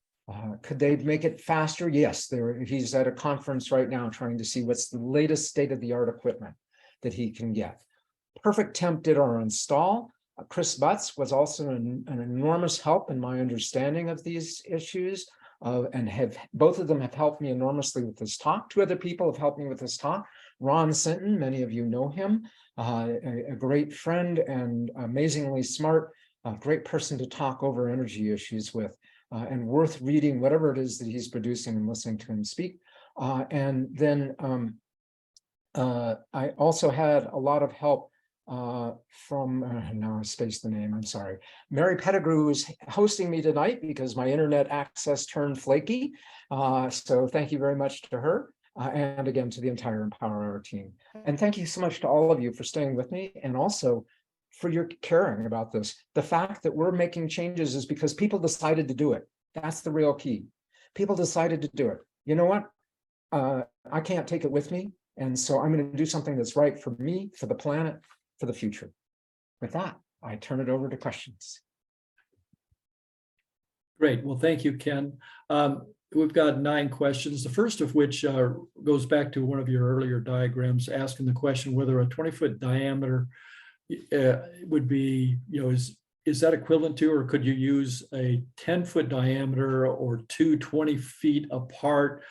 Could they make it faster? Yes, he's at a conference right now trying to see what's the latest state-of-the-art equipment that he can get. Perfect Temp did our install. Chris Butts was also an enormous help in my understanding of these issues. And both of them have helped me enormously with this talk. 2 other people have helped me with this talk. Ron Sinton, many of you know him, a great friend and amazingly smart, great person to talk over energy issues with, and worth reading whatever it is that he's producing and listening to him speak. And then I also had a lot of help from, now I spaced the name, I'm sorry. Mary Pettigrew is hosting me tonight because my internet access turned flaky. So thank you very much to her. And again, to the entire Empower Hour team. And thank you so much to all of you for staying with me and also for your caring about this. The fact that we're making changes is because people decided to do it. That's the real key. People decided to do it. You know what? I can't take it with me. And so I'm going to do something that's right for me, for the planet, for the future. With that, I turn it over to questions. Great. Well, thank you, Ken. we've got 9 questions. The first of which goes back to one of your earlier diagrams, asking the question whether a 20-foot diameter would be, is that equivalent to, or could you use a 10-foot diameter or 20 feet apart?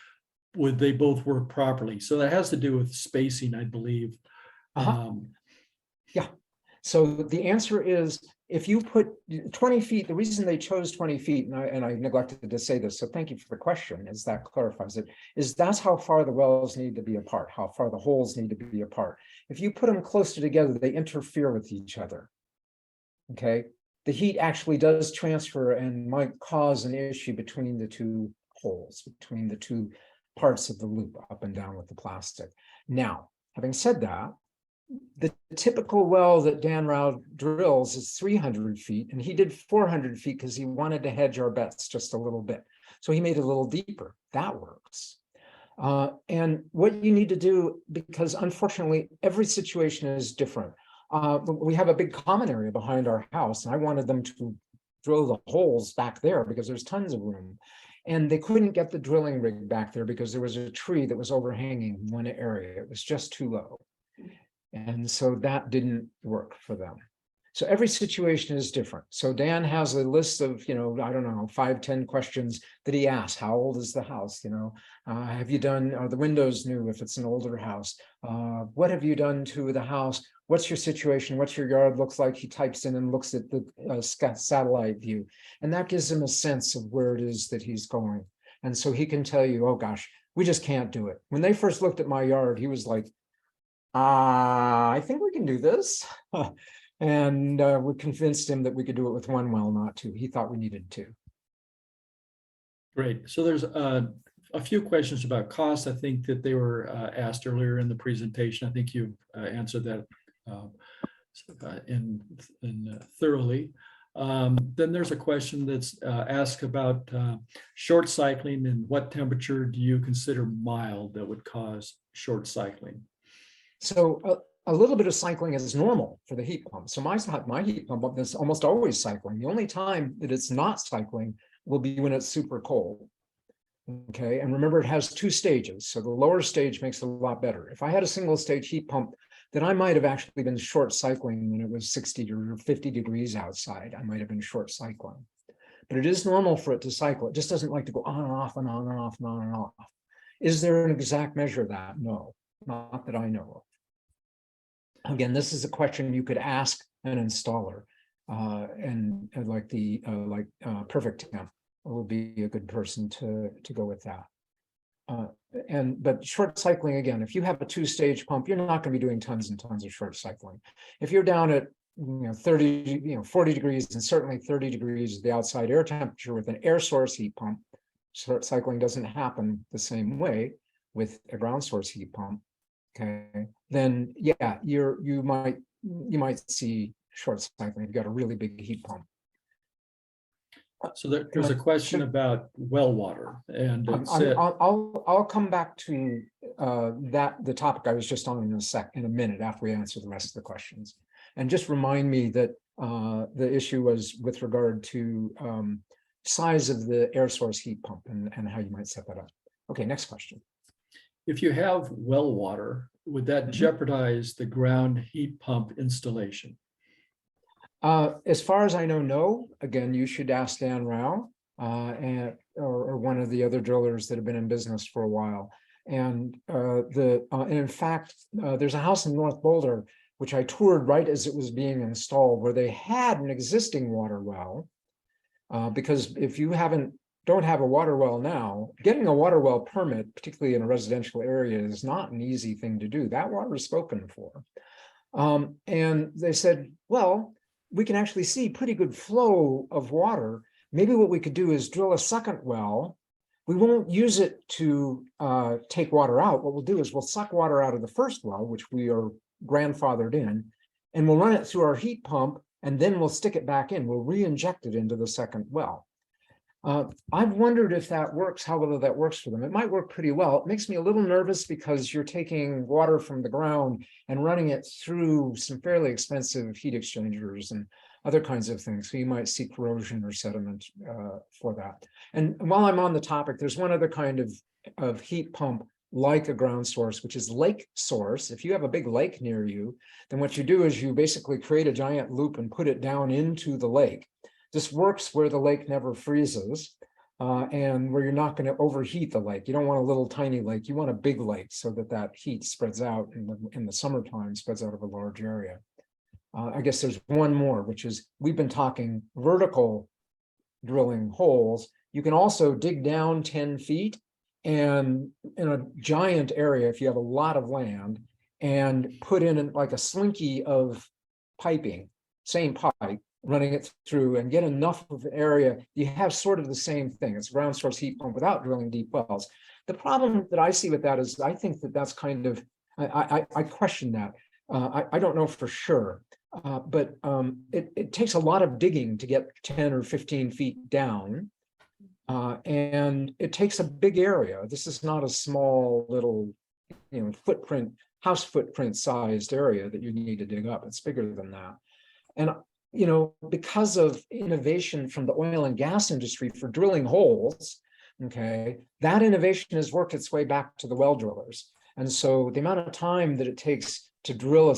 Would they both work properly? So that has to do with spacing, I believe. Yeah. So the answer is, if you put 20 feet, the reason they chose 20 feet, and I neglected to say this, so thank you for the question, as that clarifies it, is that's how far the wells need to be apart, how far the holes need to be apart. If you put them closer together, they interfere with each other. Okay. The heat actually does transfer and might cause an issue between the two holes, between the two parts of the loop, up and down with the plastic. Now, having said that, the typical well that Dan Rao drills is 300 feet, and he did 400 feet because he wanted to hedge our bets just a little bit. So he made it a little deeper. That works. And what you need to do, because unfortunately, every situation is different. We have a big common area behind our house, and I wanted them to drill the holes back there because there's tons of room. And they couldn't get the drilling rig back there because there was a tree that was overhanging one area. It was just too low. And so that didn't work for them. So every situation is different. So Dan has a list of, I don't know, 5, 10 questions that he asks. How old is the house? Have you done, are the windows new if it's an older house? What have you done to the house? What's your situation? What's your yard looks like? He types in and looks at the satellite view. And that gives him a sense of where it is that he's going. And so he can tell you, oh gosh, we just can't do it. When they first looked at my yard, he was like, I think we can do this. And we convinced him that we could do it with 1 well, not 2. He thought we needed 2. Great. So there's a few questions about cost. I think that they were asked earlier in the presentation. I think you answered that thoroughly. Then there's a question that's asked about short cycling, and what temperature do you consider mild that would cause short cycling? So a little bit of cycling is normal for the heat pump. So my heat pump is almost always cycling. The only time that it's not cycling will be when it's super cold. Okay, and remember, it has 2 stages. So the lower stage makes it a lot better. If I had a single stage heat pump, then I might have actually been short cycling when it was 60 or 50 degrees outside. I might have been short cycling. But it is normal for it to cycle. It just doesn't like to go on and off and on and off and on and off. Is there an exact measure of that? No, not that I know of. Again, this is a question you could ask an installer, and like Perfect Temp will be a good person to go with that. But short cycling, again, if you have a 2-stage pump, you're not going to be doing tons and tons of short cycling. If you're down at 30, 40 degrees, and certainly 30 degrees the outside air temperature with an air source heat pump, short cycling doesn't happen the same way with a ground source heat pump. Okay, then yeah, you might see short cycling. You've got a really big heat pump. So there's a question about well water, and I'll come back to the topic I was just on in a minute after we answer the rest of the questions. And just remind me that the issue was with regard to size of the air source heat pump and how you might set that up. Okay, next question. If you have well water, would that jeopardize the ground heat pump installation? As far as I know, no. Again, you should ask Dan Rao or one of the other drillers that have been in business for a while. And in fact, there's a house in North Boulder, which I toured right as it was being installed, where they had an existing water well. Because if you don't have a water well now, getting a water well permit, particularly in a residential area, is not an easy thing to do. That water is spoken for. And they said, well, we can actually see pretty good flow of water. Maybe what we could do is drill a second well. We won't use it to take water out. What we'll do is we'll suck water out of the first well, which we are grandfathered in, and we'll run it through our heat pump, and then we'll stick it back in. We'll re-inject it into the second well. I've wondered if that works, how well that works for them. It might work pretty well. It makes me a little nervous because you're taking water from the ground and running it through some fairly expensive heat exchangers. And other kinds of things. So you might see corrosion or sediment for that. And while I'm on the topic, there's one other kind of heat pump like a ground source, which is lake source. If you have a big lake near you, then what you do is you basically create a giant loop and put it down into the lake. This works where the lake never freezes and where you're not going to overheat the lake. You don't want a little tiny lake. You want a big lake so that that heat spreads out in the summertime, spreads out of a large area. I guess there's one more, which is we've been talking vertical drilling holes. You can also dig down 10 feet and in a giant area, if you have a lot of land, and put in like a slinky of piping, same pipe, running it through and get enough of an area, you have sort of the same thing. It's a ground source heat pump without drilling deep wells. The problem that I see with that is I think that that's kind of, I question that. I don't know for sure, but it takes a lot of digging to get 10 or 15 feet down. And it takes a big area. This is not a small little, footprint, house footprint sized area that you need to dig up. It's bigger than that. And, because of innovation from the oil and gas industry for drilling holes, okay, that innovation has worked its way back to the well drillers. And so the amount of time that it takes to drill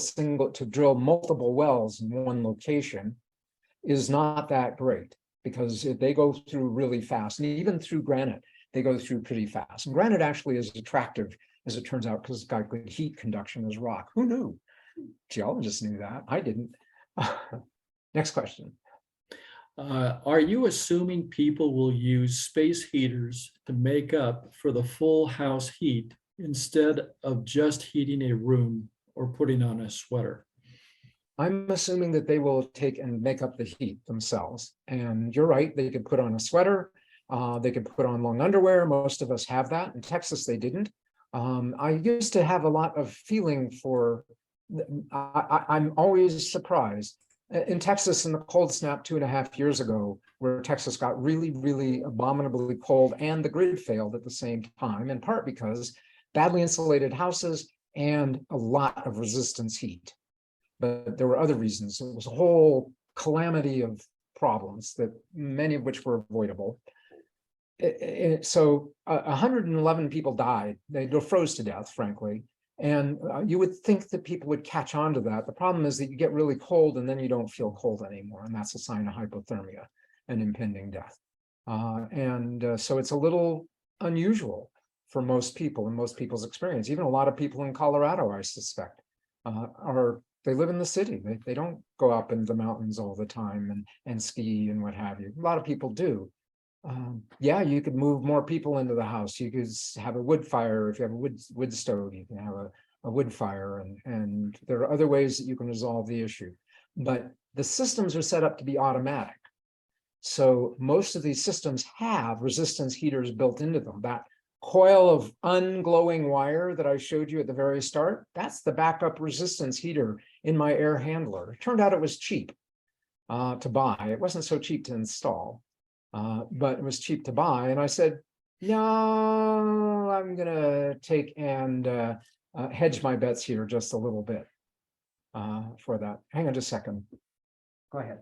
multiple wells in one location is not that great, because they go through really fast. And even through granite, they go through pretty fast. And granite actually is attractive, as it turns out, because it's got good heat conduction as rock. Who knew? Geologists knew that. I didn't. Next question. Are you assuming people will use space heaters to make up for the full house heat instead of just heating a room or putting on a sweater? I'm assuming that they will take and make up the heat themselves. And you're right, they could put on a sweater, they could put on long underwear. Most of us have that. In Texas, they didn't. I used to have a lot of feeling for, I'm always surprised. In Texas, in the cold snap 2.5 years ago, where Texas got really, really abominably cold and the grid failed at the same time, in part because badly insulated houses and a lot of resistance heat. But there were other reasons. It was a whole calamity of problems, that many of which were avoidable. So 111 people died. They froze to death, frankly. And you would think that people would catch on to that. The problem is that you get really cold and then you don't feel cold anymore. And that's a sign of hypothermia and impending death. So it's a little unusual for most people in most people's experience. Even a lot of people in Colorado, I suspect, they live in the city. They don't go up into the mountains all the time and ski and what have you. A lot of people do. Yeah, you could move more people into the house. You could have a wood fire. If you have a wood stove, you can have a wood fire, and there are other ways that you can resolve the issue. But the systems are set up to be automatic. So most of these systems have resistance heaters built into them. That coil of unglowing wire that I showed you at the very start, that's the backup resistance heater in my air handler. It turned out it was cheap to buy. It wasn't so cheap to install. But it was cheap to buy. And I said, no, I'm going to take and hedge my bets here just a little bit for that. Hang on just a second. Go ahead.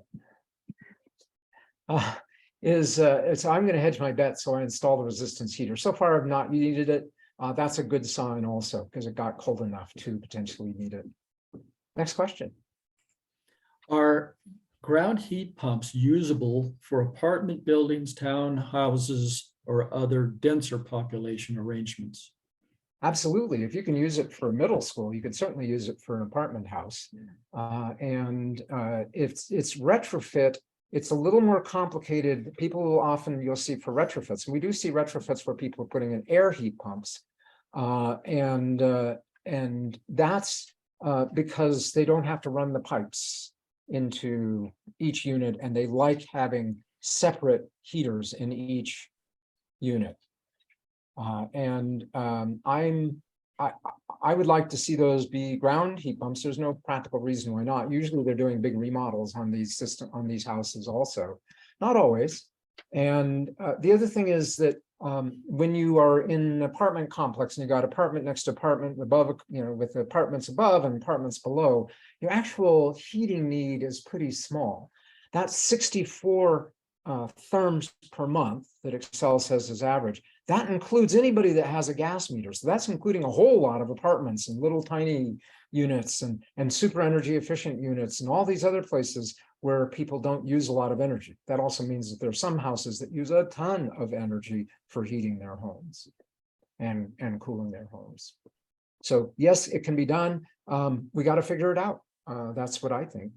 So I'm going to hedge my bet. So I installed a resistance heater. So far, I've not needed it. That's a good sign also, because it got cold enough to potentially need it. Next question. Are ground heat pumps usable for apartment buildings, townhouses, or other denser population arrangements? Absolutely. If you can use it for a middle school, you could certainly use it for an apartment house. If it's retrofit, it's a little more complicated. People often, you'll see for retrofits, and we do see retrofits where people are putting in air heat pumps. And that's because they don't have to run the pipes into each unit, and they like having separate heaters in each unit. I would like to see those be ground heat pumps. There's no practical reason why not. Usually they're doing big remodels on these houses also, not always. And the other thing is that when you are in an apartment complex and you got apartment next to apartment above, with apartments above and apartments below, your actual heating need is pretty small. That's 64 therms per month that Excel says is average. That includes anybody that has a gas meter. So that's including a whole lot of apartments and little tiny units and super energy efficient units and all these other places where people don't use a lot of energy. That also means that there are some houses that use a ton of energy for heating their homes and cooling their homes. So yes, it can be done. We got to figure it out. That's what I think.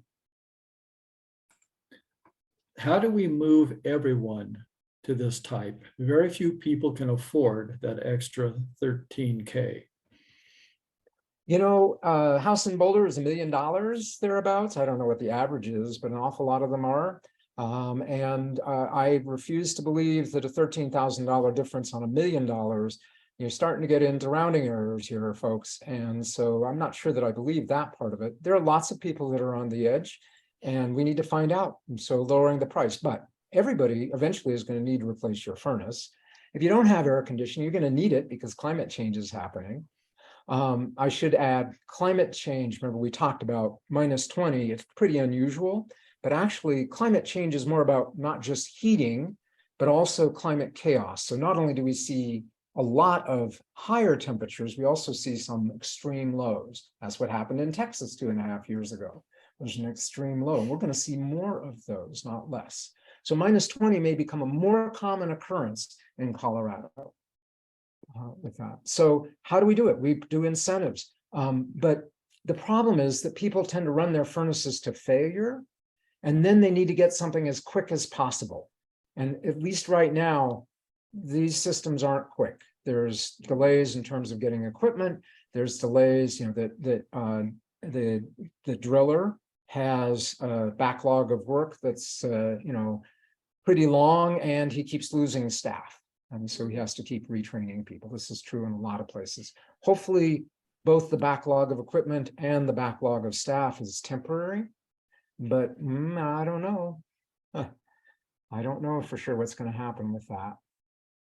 How do we move everyone to this type? Very few people can afford that extra 13K. You know, house in Boulder is $1 million thereabouts. I don't know what the average is, but an awful lot of them are. I refuse to believe that a $13,000 difference on $1 million, you're starting to get into rounding errors here, folks. And so I'm not sure that I believe that part of it. There are lots of people that are on the edge, and we need to find out. And so lowering the price, but everybody eventually is going to need to replace your furnace. If you don't have air conditioning, you're going to need it because climate change is happening. I should add climate change. Remember, we talked about -20. It's pretty unusual, but actually climate change is more about not just heating, but also climate chaos. So not only do we see a lot of higher temperatures, we also see some extreme lows. That's what happened in Texas 2.5 years ago. There's an extreme low. We're going to see more of those, not less. So -20 may become a more common occurrence in Colorado. With that. So how do we do it? We do incentives. But the problem is that people tend to run their furnaces to failure, and then they need to get something as quick as possible. And at least right now, these systems aren't quick. There's delays in terms of getting equipment. There's delays, you know, the driller has a backlog of work that's, you know, pretty long, and he keeps losing staff. And so he has to keep retraining people. This is true in a lot of places. Hopefully, both the backlog of equipment and the backlog of staff is temporary, but I don't know. I don't know for sure what's going to happen with that.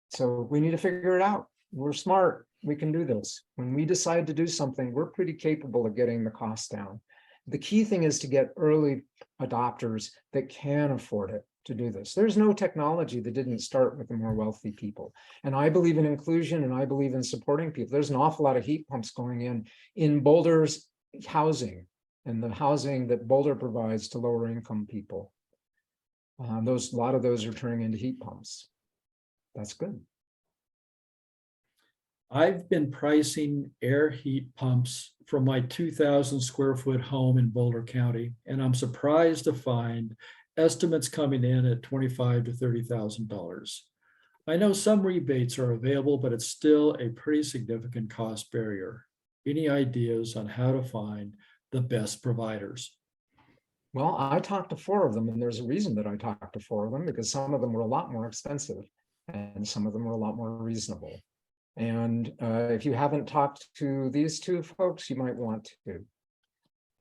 So we need to figure it out. We're smart. We can do this. When we decide to do something, we're pretty capable of getting the cost down. The key thing is to get early adopters that can afford it to do this. There's no technology that didn't start with the more wealthy people. And I believe in inclusion, and I believe in supporting people. There's an awful lot of heat pumps going in Boulder's housing, and the housing that Boulder provides to lower income people. A lot of those are turning into heat pumps. That's good. I've been pricing air heat pumps from my 2,000 square foot home in Boulder County, and I'm surprised to find estimates coming in at $25,000 to $30,000. I know some rebates are available, but it's still a pretty significant cost barrier. Any ideas on how to find the best providers? Well, I talked to 4 of them, and there's a reason that I talked to 4 of them, because some of them were a lot more expensive and some of them were a lot more reasonable. And if you haven't talked to these 2 folks, you might want to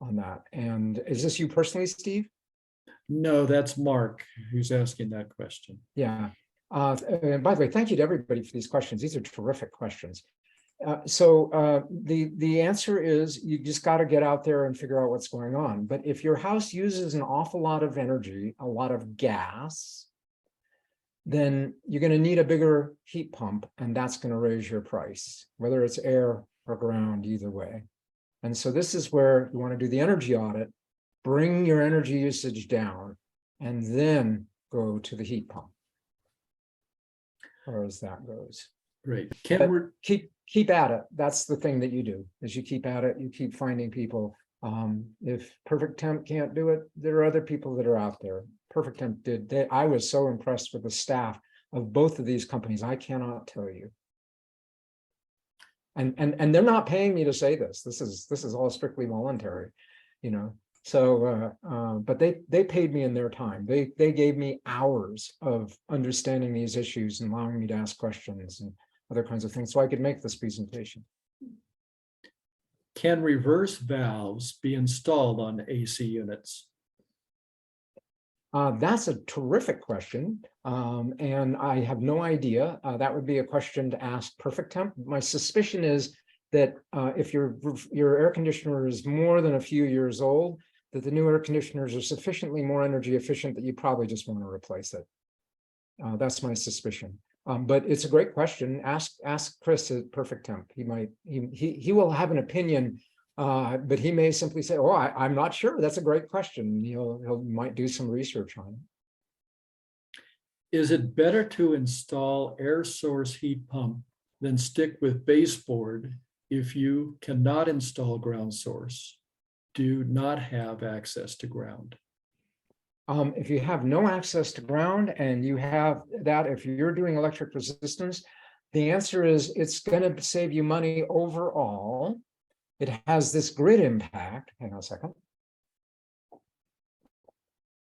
on that. And is this you personally, Steve? No, that's Mark who's asking that question. Yeah. And by the way, thank you to everybody for these questions. These are terrific questions. The answer is you just got to get out there and figure out what's going on. But if your house uses an awful lot of energy, a lot of gas, then you're going to need a bigger heat pump, and that's going to raise your price, whether it's air or ground, either way. And so this is where you want to do the energy audit, bring your energy usage down, and then go to the heat pump, or as that goes. Great. Keep at it. That's the thing that you do, is you keep at it. You keep finding people. If Perfect Temp can't do it, there are other people that are out there. Perfect Temp did. I was so impressed with the staff of both of these companies. I cannot tell you. And they're not paying me to say this. This is all strictly voluntary, you know. So, but they paid me in their time. They gave me hours of understanding these issues and allowing me to ask questions and other kinds of things, so I could make this presentation. Can reverse valves be installed on AC units? That's a terrific question, and I have no idea. That would be a question to ask Perfect Temp. My suspicion is that if your air conditioner is more than a few years old, that the new air conditioners are sufficiently more energy efficient that you probably just want to replace it. That's my suspicion. But it's a great question. Ask Chris at Perfect Temp. He will have an opinion, but he may simply say, "Oh, I'm not sure." That's a great question. He'll might do some research on it. Is it better to install air source heat pump than stick with baseboard if you cannot install ground source, do not have access to ground? If you have no access to ground and you have that, if you're doing electric resistance, the answer is it's going to save you money overall. It has this grid impact. Hang on a second.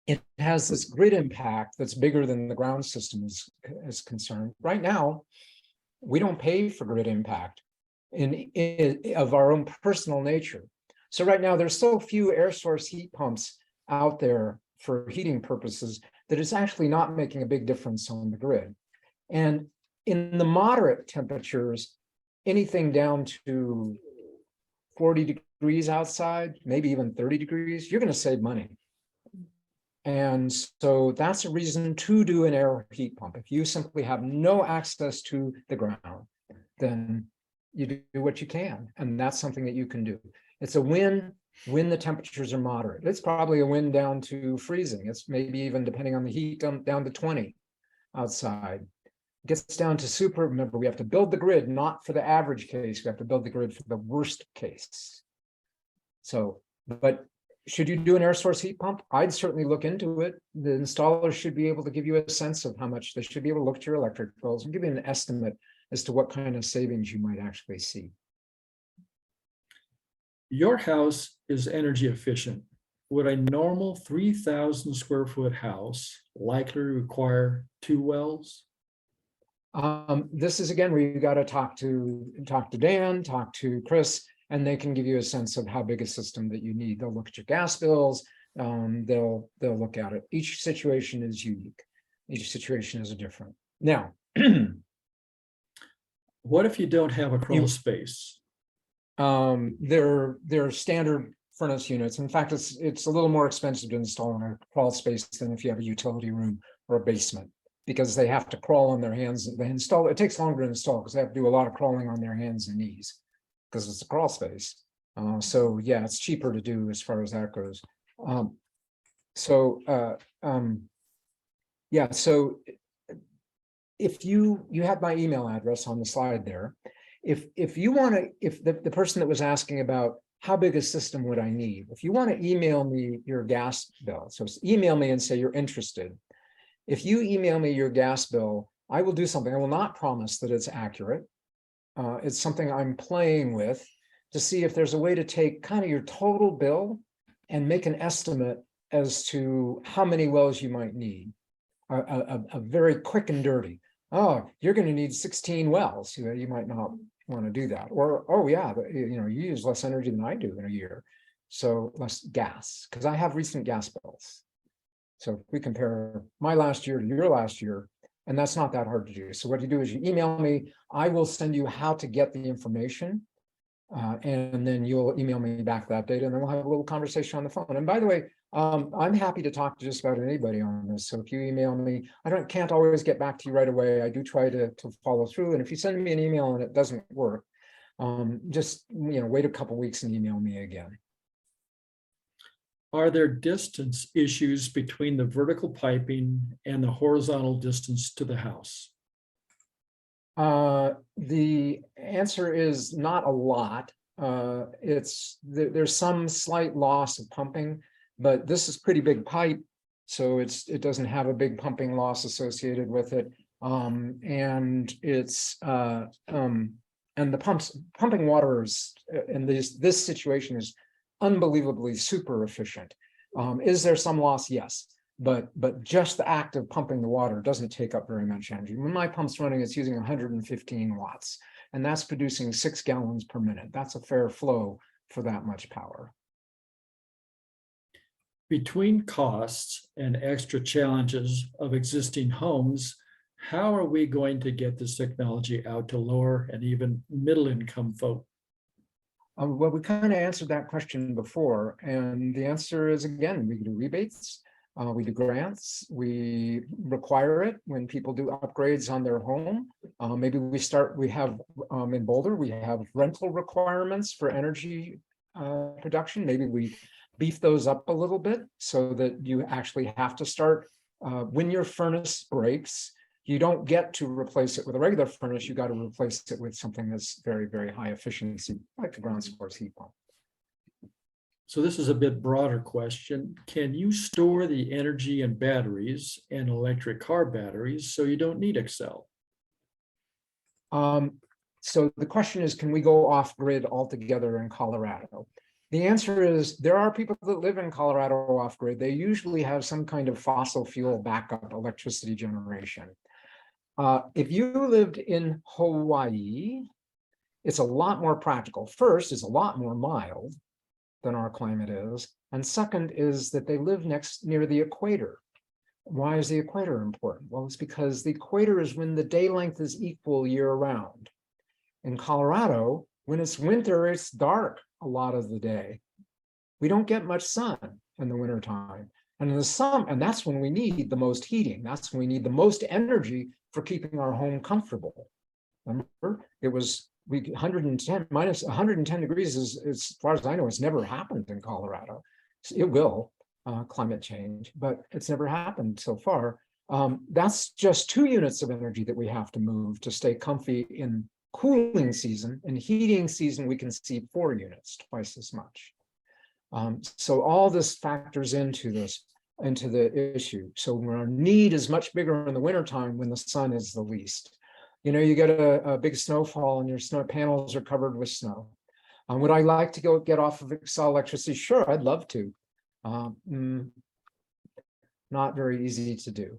It has this grid impact that's bigger than the ground system is concerned. Right now, we don't pay for grid impact of our own personal nature. So right now, there's so few air source heat pumps out there for heating purposes that it's actually not making a big difference on the grid. And in the moderate temperatures, anything down to 40 degrees outside, maybe even 30 degrees, you're going to save money. And so that's a reason to do an air heat pump. If you simply have no access to the ground, then you do what you can. And that's something that you can do. It's a win when the temperatures are moderate. It's probably a win down to freezing. It's maybe even, depending on the heat, down to 20 outside. It gets down to super. Remember, we have to build the grid, not for the average case. We have to build the grid for the worst case. So, but should you do an air source heat pump? I'd certainly look into it. The installer should be able to give you a sense of how much. They should be able to look at your electric bills and give you an estimate as to what kind of savings you might actually see. Your house is energy efficient. Would a normal 3,000 square foot house likely require 2 wells? This is again where you got to talk to Dan, talk to Chris, and they can give you a sense of how big a system that you need. They'll look at your gas bills. They'll look at it. Each situation is unique. Each situation is different. Now, what if you don't have a crawl space? They're standard furnace units. In fact, it's a little more expensive to install in a crawl space than if you have a utility room or a basement, because they have to crawl on their hands. It takes longer to install because they have to do a lot of crawling on their hands and knees because it's a crawl space. So yeah, it's cheaper to do as far as that goes. Yeah, so if you have my email address on the slide there. If you want to, if the person that was asking about how big a system would I need, if you want to email me your gas bill, so email me and say you're interested. If you email me your gas bill, I will do something. I will not promise that it's accurate. It's something I'm playing with to see if there's a way to take kind of your total bill and make an estimate as to how many wells you might need. A very quick and dirty. Oh, you're going to need 16 wells. You might not want to do that. Or, oh yeah, but, you use less energy than I do in a year. So less gas, because I have recent gas bills. So if we compare my last year to your last year, and that's not that hard to do. So what you do is you email me, I will send you how to get the information. And then you'll email me back that data, and then we'll have a little conversation on the phone. And by the way, I'm happy to talk to just about anybody on this. So if you email me, can't always get back to you right away. I do try to follow through. And if you send me an email and it doesn't work, just wait a couple weeks and email me again. Are there distance issues between the vertical piping and the horizontal distance to the house? The answer is not a lot. There's some slight loss of pumping, but this is pretty big pipe, so it doesn't have a big pumping loss associated with it. And it's and the pumping water is in this situation is unbelievably super efficient. Is there some loss? Yes. But just the act of pumping the water doesn't take up very much energy. When my pump's running, it's using 115 watts, and that's producing 6 gallons per minute. That's a fair flow for that much power. Between costs and extra challenges of existing homes, how are we going to get this technology out to lower and even middle income folk? Well, we kind of answered that question before, and the answer is, again, we do rebates, we do grants, we require it when people do upgrades on their home. Maybe we have in Boulder, we have rental requirements for energy production. Maybe we beef those up a little bit so that you actually have to start when your furnace breaks. You don't get to replace it with a regular furnace. You got to replace it with something that's very, very high efficiency, like the ground source heat pump. So this is a bit broader question. Can you store the energy in batteries and electric car batteries so you don't need Excel? So the question is, can we go off grid altogether in Colorado? The answer is there are people that live in Colorado off grid. They usually have some kind of fossil fuel backup electricity generation. If you lived in Hawaii, it's a lot more practical. First, it's a lot more mild than our climate is. And second is that they live near the equator. Why is the equator important? Well, it's because the equator is when the day length is equal year round. In Colorado, when it's winter, it's dark a lot of the day. We don't get much sun in the wintertime. And in the summer, and that's when we need the most heating. That's when we need the most energy for keeping our home comfortable. Remember, it was 110 minus 110 degrees is, as far as I know, it's never happened in Colorado. It will, climate change, but it's never happened so far. That's just 2 units of energy that we have to move to stay comfy in cooling season. In heating season, we can see 4 units, twice as much. So all this factors into the issue. So our need is much bigger in the wintertime when the sun is the least. You know, you get a big snowfall and your snow panels are covered with snow. Would I like to go get off of Excel electricity? Sure, I'd love to. Not very easy to do.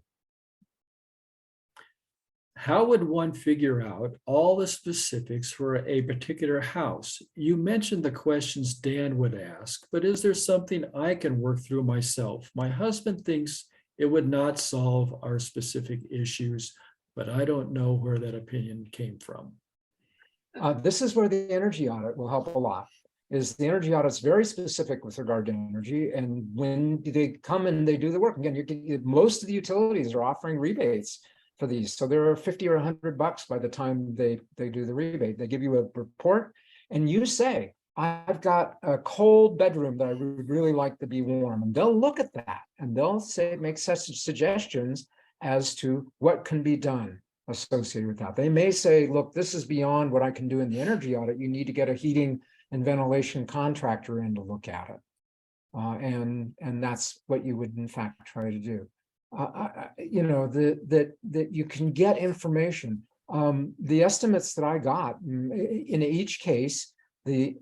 How would one figure out all the specifics for a particular house? You mentioned the questions Dan would ask, but is there something I can work through myself? My husband thinks it would not solve our specific issues, but I don't know where that opinion came from. This is where the energy audit will help a lot. Is the energy audit's very specific with regard to energy, and when they come and they do the work, again, most of the utilities are offering rebates for these. So they're 50 or $100 by the time they do the rebate. They give you a report and you say, I've got a cold bedroom that I would really like to be warm. And they'll look at that and they'll say, make such suggestions as to what can be done associated with that. They may say, look, this is beyond what I can do in the energy audit. You need to get a heating and ventilation contractor in to look at it. And that's what you would in fact try to do. You know, that you can get information. The estimates that I got in each case, Dan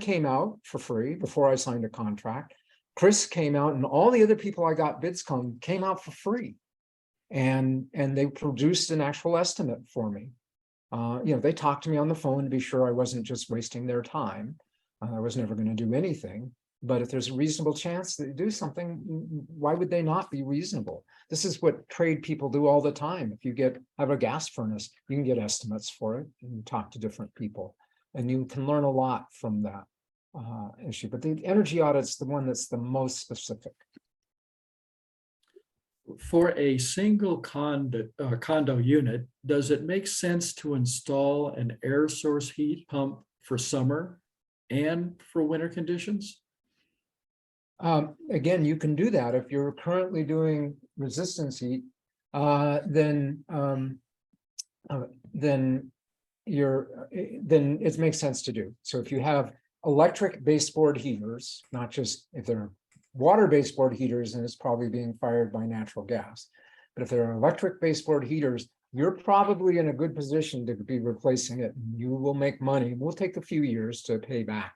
came out for free before I signed a contract. Chris came out, and all the other people I got bids came out for free, and they produced an actual estimate for me. You know, they talked to me on the phone to be sure I wasn't just wasting their time. I was never going to do anything. But if there's a reasonable chance that they do something, why would they not be reasonable? This is what trade people do all the time. If you have a gas furnace, you can get estimates for it and talk to different people, and you can learn a lot from that issue. But the energy audit's the one that's the most specific. For a single condo unit, does it make sense to install an air source heat pump for summer and for winter conditions? Again, you can do that if you're currently doing resistance heat. Then it makes sense to do. So if you have electric baseboard heaters, not just if they're water baseboard heaters, and it's probably being fired by natural gas. But if they're electric baseboard heaters, you're probably in a good position to be replacing it. You will make money. It will take a few years to pay back.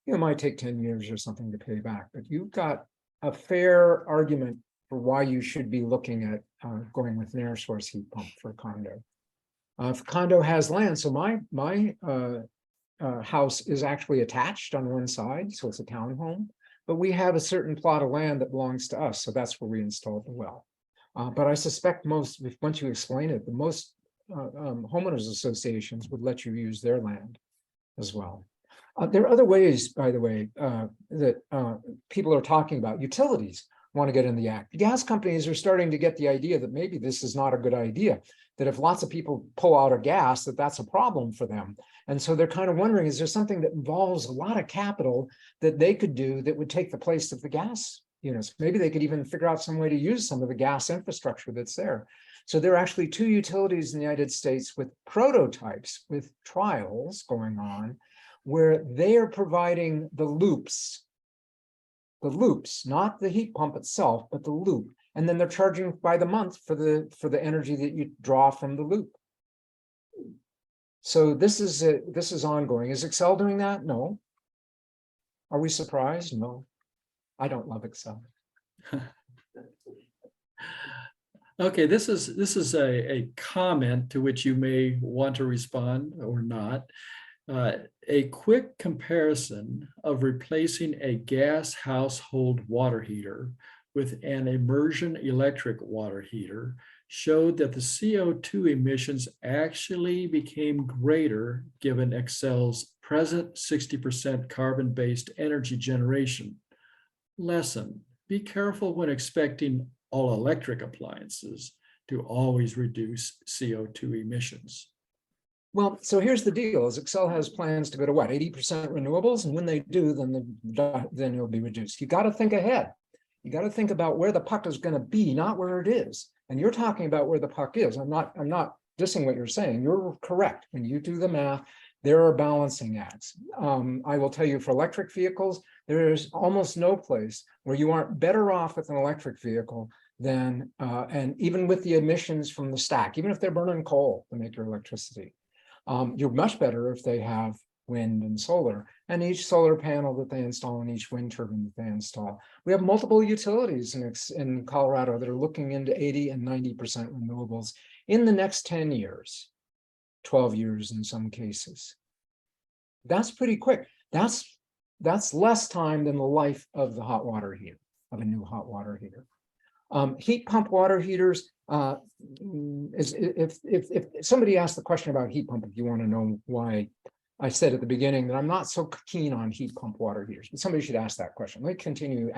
It might take 10 years or something to pay back, but you've got a fair argument for why you should be looking at going with an air source heat pump for a condo. If a condo has land, so my house is actually attached on one side, so it's a townhome, but we have a certain plot of land that belongs to us, so that's where we installed the well. But I suspect once you explain it, the most homeowners associations would let you use their land as well. There are other ways, by the way, that people are talking about. Utilities want to get in the act. Gas companies are starting to get the idea that maybe this is not a good idea, that if lots of people pull out of gas, that's a problem for them. And so they're kind of wondering, is there something that involves a lot of capital that they could do that would take the place of the gas units? Maybe they could even figure out some way to use some of the gas infrastructure that's there. So there are actually 2 utilities in the United States with prototypes, with trials going on, where they are providing the loops, not the heat pump itself, but the loop. And then they're charging by the month for the energy that you draw from the loop. So this is ongoing. Is Excel doing that? No. Are we surprised? No. I don't love Excel. Okay, this is a comment to which you may want to respond or not. A quick comparison of replacing a gas household water heater with an immersion electric water heater showed that the CO2 emissions actually became greater given Excel's present 60% carbon-based energy generation. Lesson: be careful when expecting all electric appliances to always reduce CO2 emissions. Well, so here's the deal: is Excel has plans to go to what, 80% renewables, and when they do, then it'll be reduced. You got to think ahead. You got to think about where the puck is going to be, not where it is. And you're talking about where the puck is. I'm not dissing what you're saying. You're correct. When you do the math, there are balancing acts. I will tell you, for electric vehicles, there is almost no place where you aren't better off with an electric vehicle than, and even with the emissions from the stack, even if they're burning coal to make your electricity. You're much better if they have wind and solar, and each solar panel that they install and each wind turbine that they install. We have multiple utilities in Colorado that are looking into 80 and 90% renewables in the next 10 years, 12 years in some cases. That's pretty quick. That's less time than the life of the hot water heater, of a new hot water heater. Heat pump water heaters, if somebody asked the question about heat pump, if you want to know why I said at the beginning that I'm not so keen on heat pump water heaters, but somebody should ask that question. Let me continue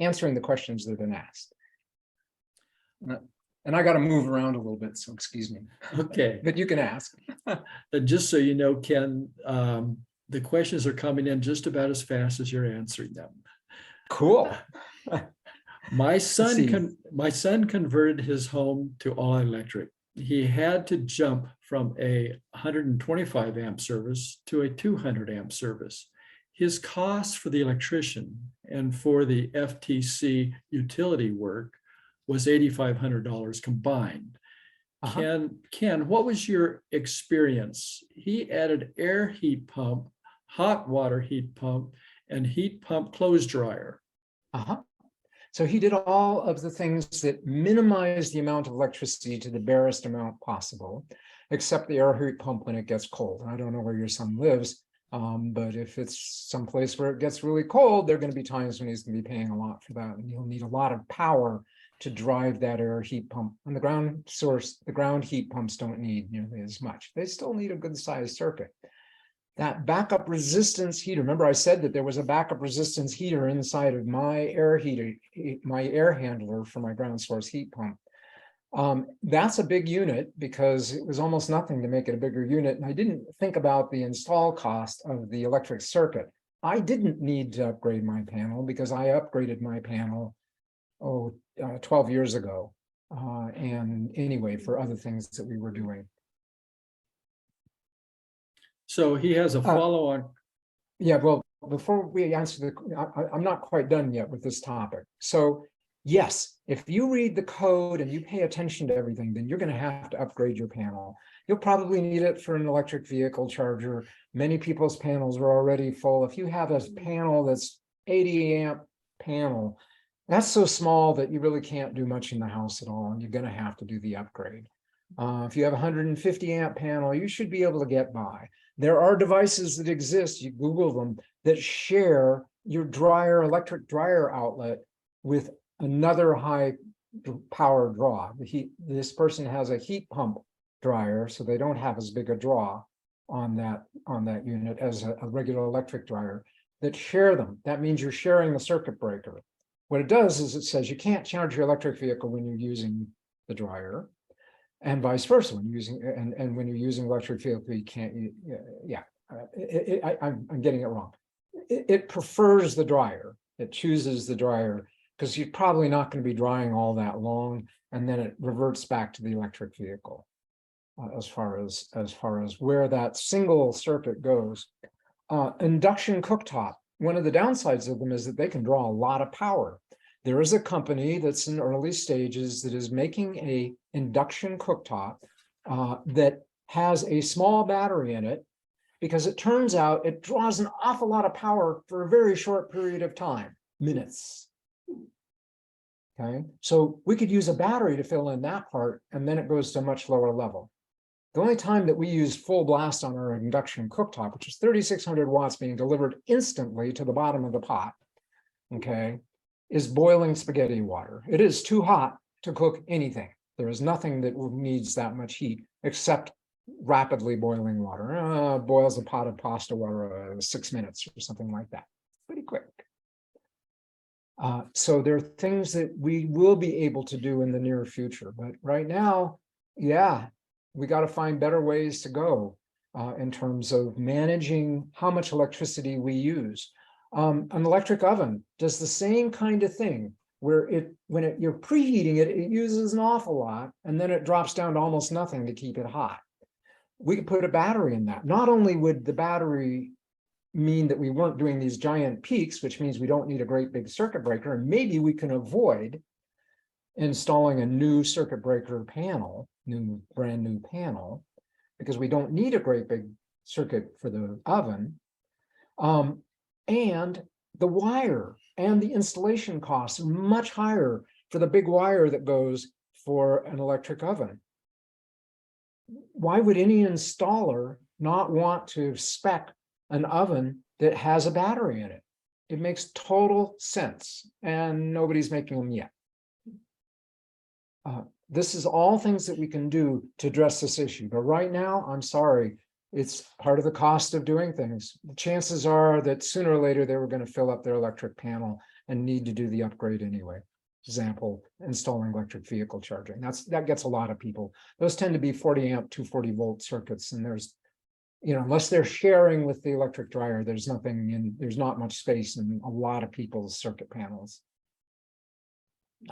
answering the questions that have been asked. And I got to move around a little bit, so excuse me. Okay. But you can ask. Just so you know, Ken, the questions are coming in just about as fast as you're answering them. Cool. My son converted his home to all electric. He had to jump from a 125 amp service to a 200 amp service. His cost for the electrician and for the FTC utility work was $8,500 combined. Ken, what was your experience? He added air heat pump, hot water heat pump, and heat pump clothes dryer. So he did all of the things that minimize the amount of electricity to the barest amount possible, except the air heat pump when it gets cold. I don't know where your son lives, but if it's someplace where it gets really cold, there are going to be times when he's going to be paying a lot for that, and he'll need a lot of power to drive that air heat pump. On the ground source, the ground heat pumps don't need nearly as much. They still need a good sized circuit. That backup resistance heater, remember I said that there was a backup resistance heater inside of my air heater, my air handler for my ground source heat pump. That's a big unit because it was almost nothing to make it a bigger unit. And I didn't think about the install cost of the electric circuit. I didn't need to upgrade my panel because I upgraded my panel 12 years ago. And anyway, for other things that we were doing. So he has a follow-on. Yeah, well, before we answer I'm not quite done yet with this topic. So yes, if you read the code and you pay attention to everything, then you're going to have to upgrade your panel. You'll probably need it for an electric vehicle charger. Many people's panels are already full. If you have a panel that's 80 amp panel, that's so small that you really can't do much in the house at all, and you're going to have to do the upgrade. If you have a 150 amp panel, you should be able to get by. There are devices that exist, you Google them, that share your electric dryer outlet with another high power draw. This person has a heat pump dryer, so they don't have as big a draw on that unit as a regular electric dryer, that share them. That means you're sharing the circuit breaker. What it does is it says you can't charge your electric vehicle when you're using the dryer, and vice versa. When you're using and when you're using electric vehicle, you can't. I'm getting it wrong. It prefers the dryer. It chooses the dryer because you're probably not going to be drying all that long, and then it reverts back to the electric vehicle as far as where that single circuit goes. Induction cooktop. One of the downsides of them is that they can draw a lot of power. There is a company that's in early stages that is making a induction cooktop that has a small battery in it, because it turns out it draws an awful lot of power for a very short period of time, minutes. Okay, so we could use a battery to fill in that part, and then it goes to a much lower level. The only time that we use full blast on our induction cooktop, which is 3,600 watts being delivered instantly to the bottom of the pot, okay, is boiling spaghetti water. It is too hot to cook anything. There is nothing that needs that much heat except rapidly boiling water. Boils a pot of pasta water 6 minutes or something like that. Pretty quick. So there are things that we will be able to do in the near future. But right now, yeah, we got to find better ways to go in terms of managing how much electricity we use. An electric oven does the same kind of thing, where you're preheating it, it uses an awful lot, and then it drops down to almost nothing to keep it hot. We could put a battery in that. Not only would the battery mean that we weren't doing these giant peaks, which means we don't need a great big circuit breaker, and maybe we can avoid installing a new circuit breaker panel, brand new panel, because we don't need a great big circuit for the oven. And the wire and the installation costs are much higher for the big wire that goes for an electric oven. Why would any installer not want to spec an oven that has a battery in it? It makes total sense, and nobody's making them yet. This is all things that we can do to address this issue. But right now, I'm sorry, it's part of the cost of doing things. The chances are that sooner or later they were going to fill up their electric panel and need to do the upgrade anyway. Example, installing electric vehicle charging. That gets a lot of people. Those tend to be 40 amp, 240 volt circuits, and there's, unless they're sharing with the electric dryer, there's not much space in a lot of people's circuit panels.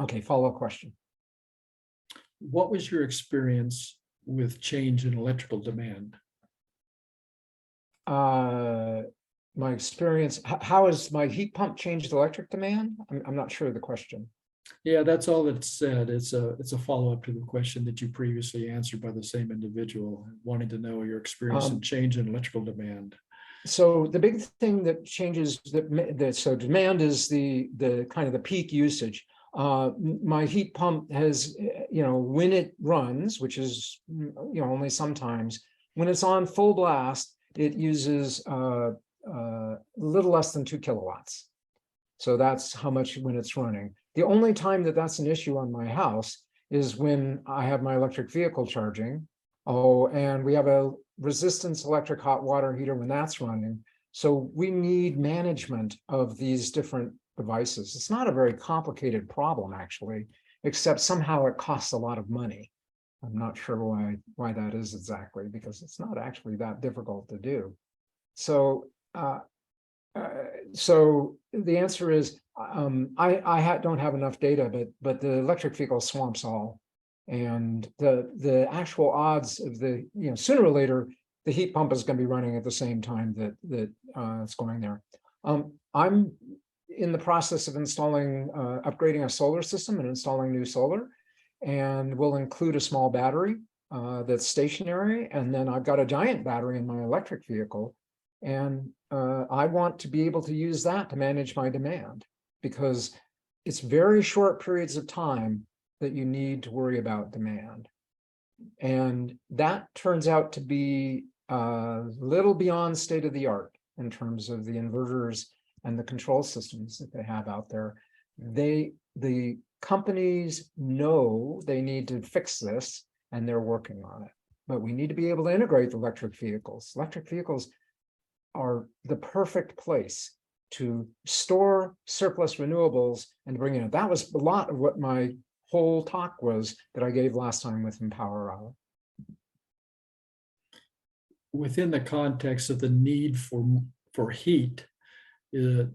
Okay, follow-up question. What was your experience with change in electrical demand? My experience, how has my heat pump changed electric demand? I'm not sure of the question. Yeah, that's all it said. It's a follow-up to the question that you previously answered by the same individual, wanting to know your experience in change in electrical demand. So the big thing that changes so demand is the kind of the peak usage. My heat pump has, when it runs, which is, only sometimes, when it's on full blast, it uses a little less than 2 kilowatts. So that's how much when it's running. The only time that that's an issue on my house is when I have my electric vehicle charging. Oh, and we have a resistance electric hot water heater when that's running. So we need management of these different devices. It's not a very complicated problem, actually, except somehow it costs a lot of money. I'm not sure why that is exactly, because it's not actually that difficult to do. So so the answer is I don't have enough data, but the electric vehicle swamps all, and the actual odds of sooner or later the heat pump is going to be running at the same time that it's going there. I'm in the process of upgrading a solar system and installing new solar, and will include a small battery that's stationary, and then I've got a giant battery in my electric vehicle, and I want to be able to use that to manage my demand, because it's very short periods of time that you need to worry about demand. And that turns out to be a little beyond state of the art in terms of the inverters and the control systems that they have out there. The companies know they need to fix this, and they're working on it. but we need to be able to integrate electric vehicles. Electric vehicles are the perfect place to store surplus renewables and bring in. That was a lot of what my whole talk was that I gave last time with Empower Hour. Within the context of the need for heat, the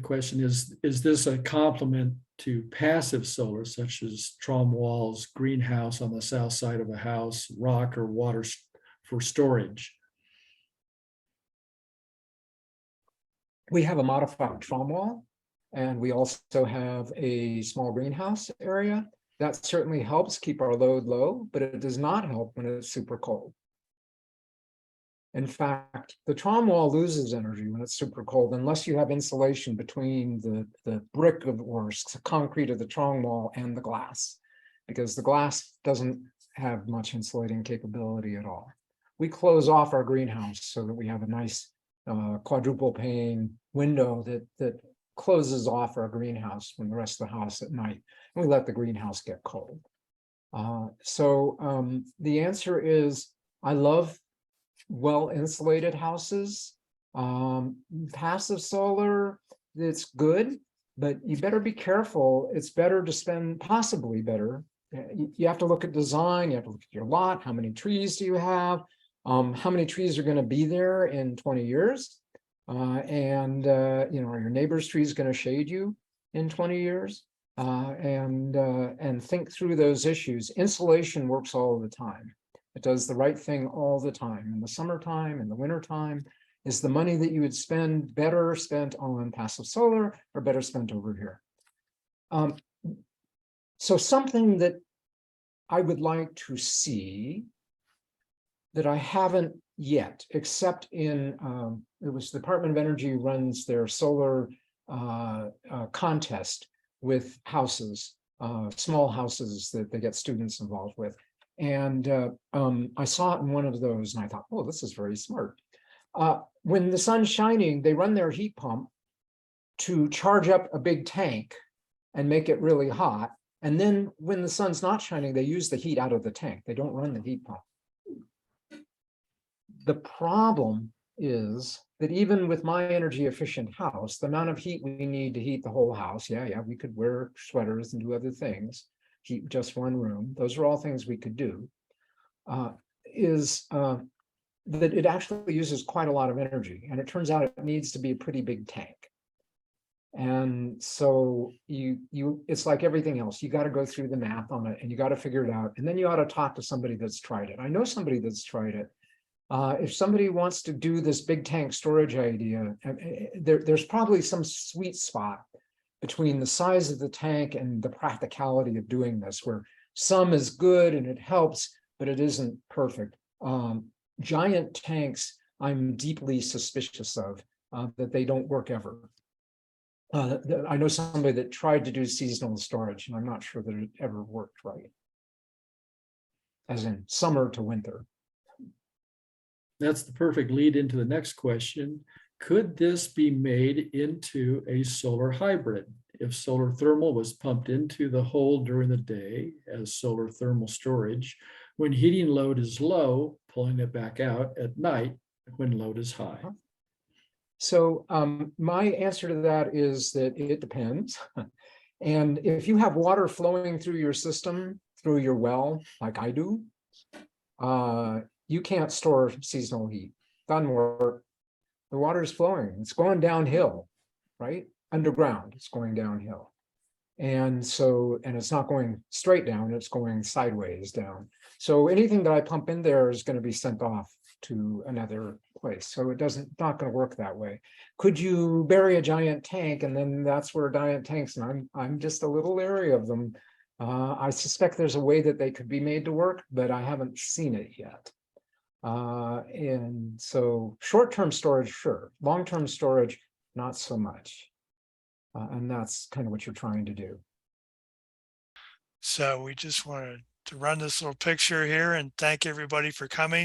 question is this a complement to passive solar, such as trom walls, greenhouse on the south side of a house, rock or water for storage? We have a modified trom wall, and we also have a small greenhouse area. That certainly helps keep our load low, but it does not help when it's super cold. In fact, the trom wall loses energy when it's super cold unless you have insulation between the brick of or concrete of the trom wall and the glass, because the glass doesn't have much insulating capability at all. We close off our greenhouse so that we have a nice quadruple pane window that closes off our greenhouse from the rest of the house at night, and we let the greenhouse get cold. So the answer is, I love well-insulated houses. Passive solar, it's good, but you better be careful. It's better to spend, possibly better. You have to look at design, you have to look at your lot, how many trees do you have, how many trees are going to be there in 20 years, and are your neighbor's trees going to shade you in 20 years, and think through those issues. Insulation works all the time. It does the right thing all the time. In the summertime, in the wintertime. Is the money that you would spend better spent on passive solar or better spent over here? So something that I would like to see that I haven't yet, except in, it was the Department of Energy runs their solar contest with houses, small houses that they get students involved with. And I saw it in one of those and I thought, oh, this is very smart. When the sun's shining, they run their heat pump to charge up a big tank and make it really hot. And then when the sun's not shining, they use the heat out of the tank. They don't run the heat pump. The problem is that even with my energy efficient house, the amount of heat we need to heat the whole house, yeah, we could wear sweaters and do other things, heat just one room, those are all things we could do, that it actually uses quite a lot of energy. And it turns out it needs to be a pretty big tank. And so it's like everything else. You got to go through the math on it and you got to figure it out. And then you ought to talk to somebody that's tried it. I know somebody that's tried it. If somebody wants to do this big tank storage idea, there's probably some sweet spot between the size of the tank and the practicality of doing this, where some is good and it helps, but it isn't perfect. Giant tanks, I'm deeply suspicious of, that they don't work ever. I know somebody that tried to do seasonal storage, and I'm not sure that it ever worked right, as in summer to winter. That's the perfect lead into the next question. Could this be made into a solar hybrid? If solar thermal was pumped into the hole during the day as solar thermal storage, when heating load is low, pulling it back out at night when load is high? So my answer to that is that it depends. And if you have water flowing through your system, through your well, like I do, you can't store seasonal heat. Doesn't work. The water is flowing. It's going downhill, right? Underground, it's going downhill. And so, and it's not going straight down, it's going sideways down. So anything that I pump in there is going to be sent off to another place. So it not going to work that way. Could you bury a giant tank and then that's where giant tanks, and I'm just a little leery of them. I suspect there's a way that they could be made to work, but I haven't seen it yet. And so short-term storage, sure. Long-term storage, not so much. And that's kind of what you're trying to do. So we just wanted to run this little picture here and thank everybody for coming.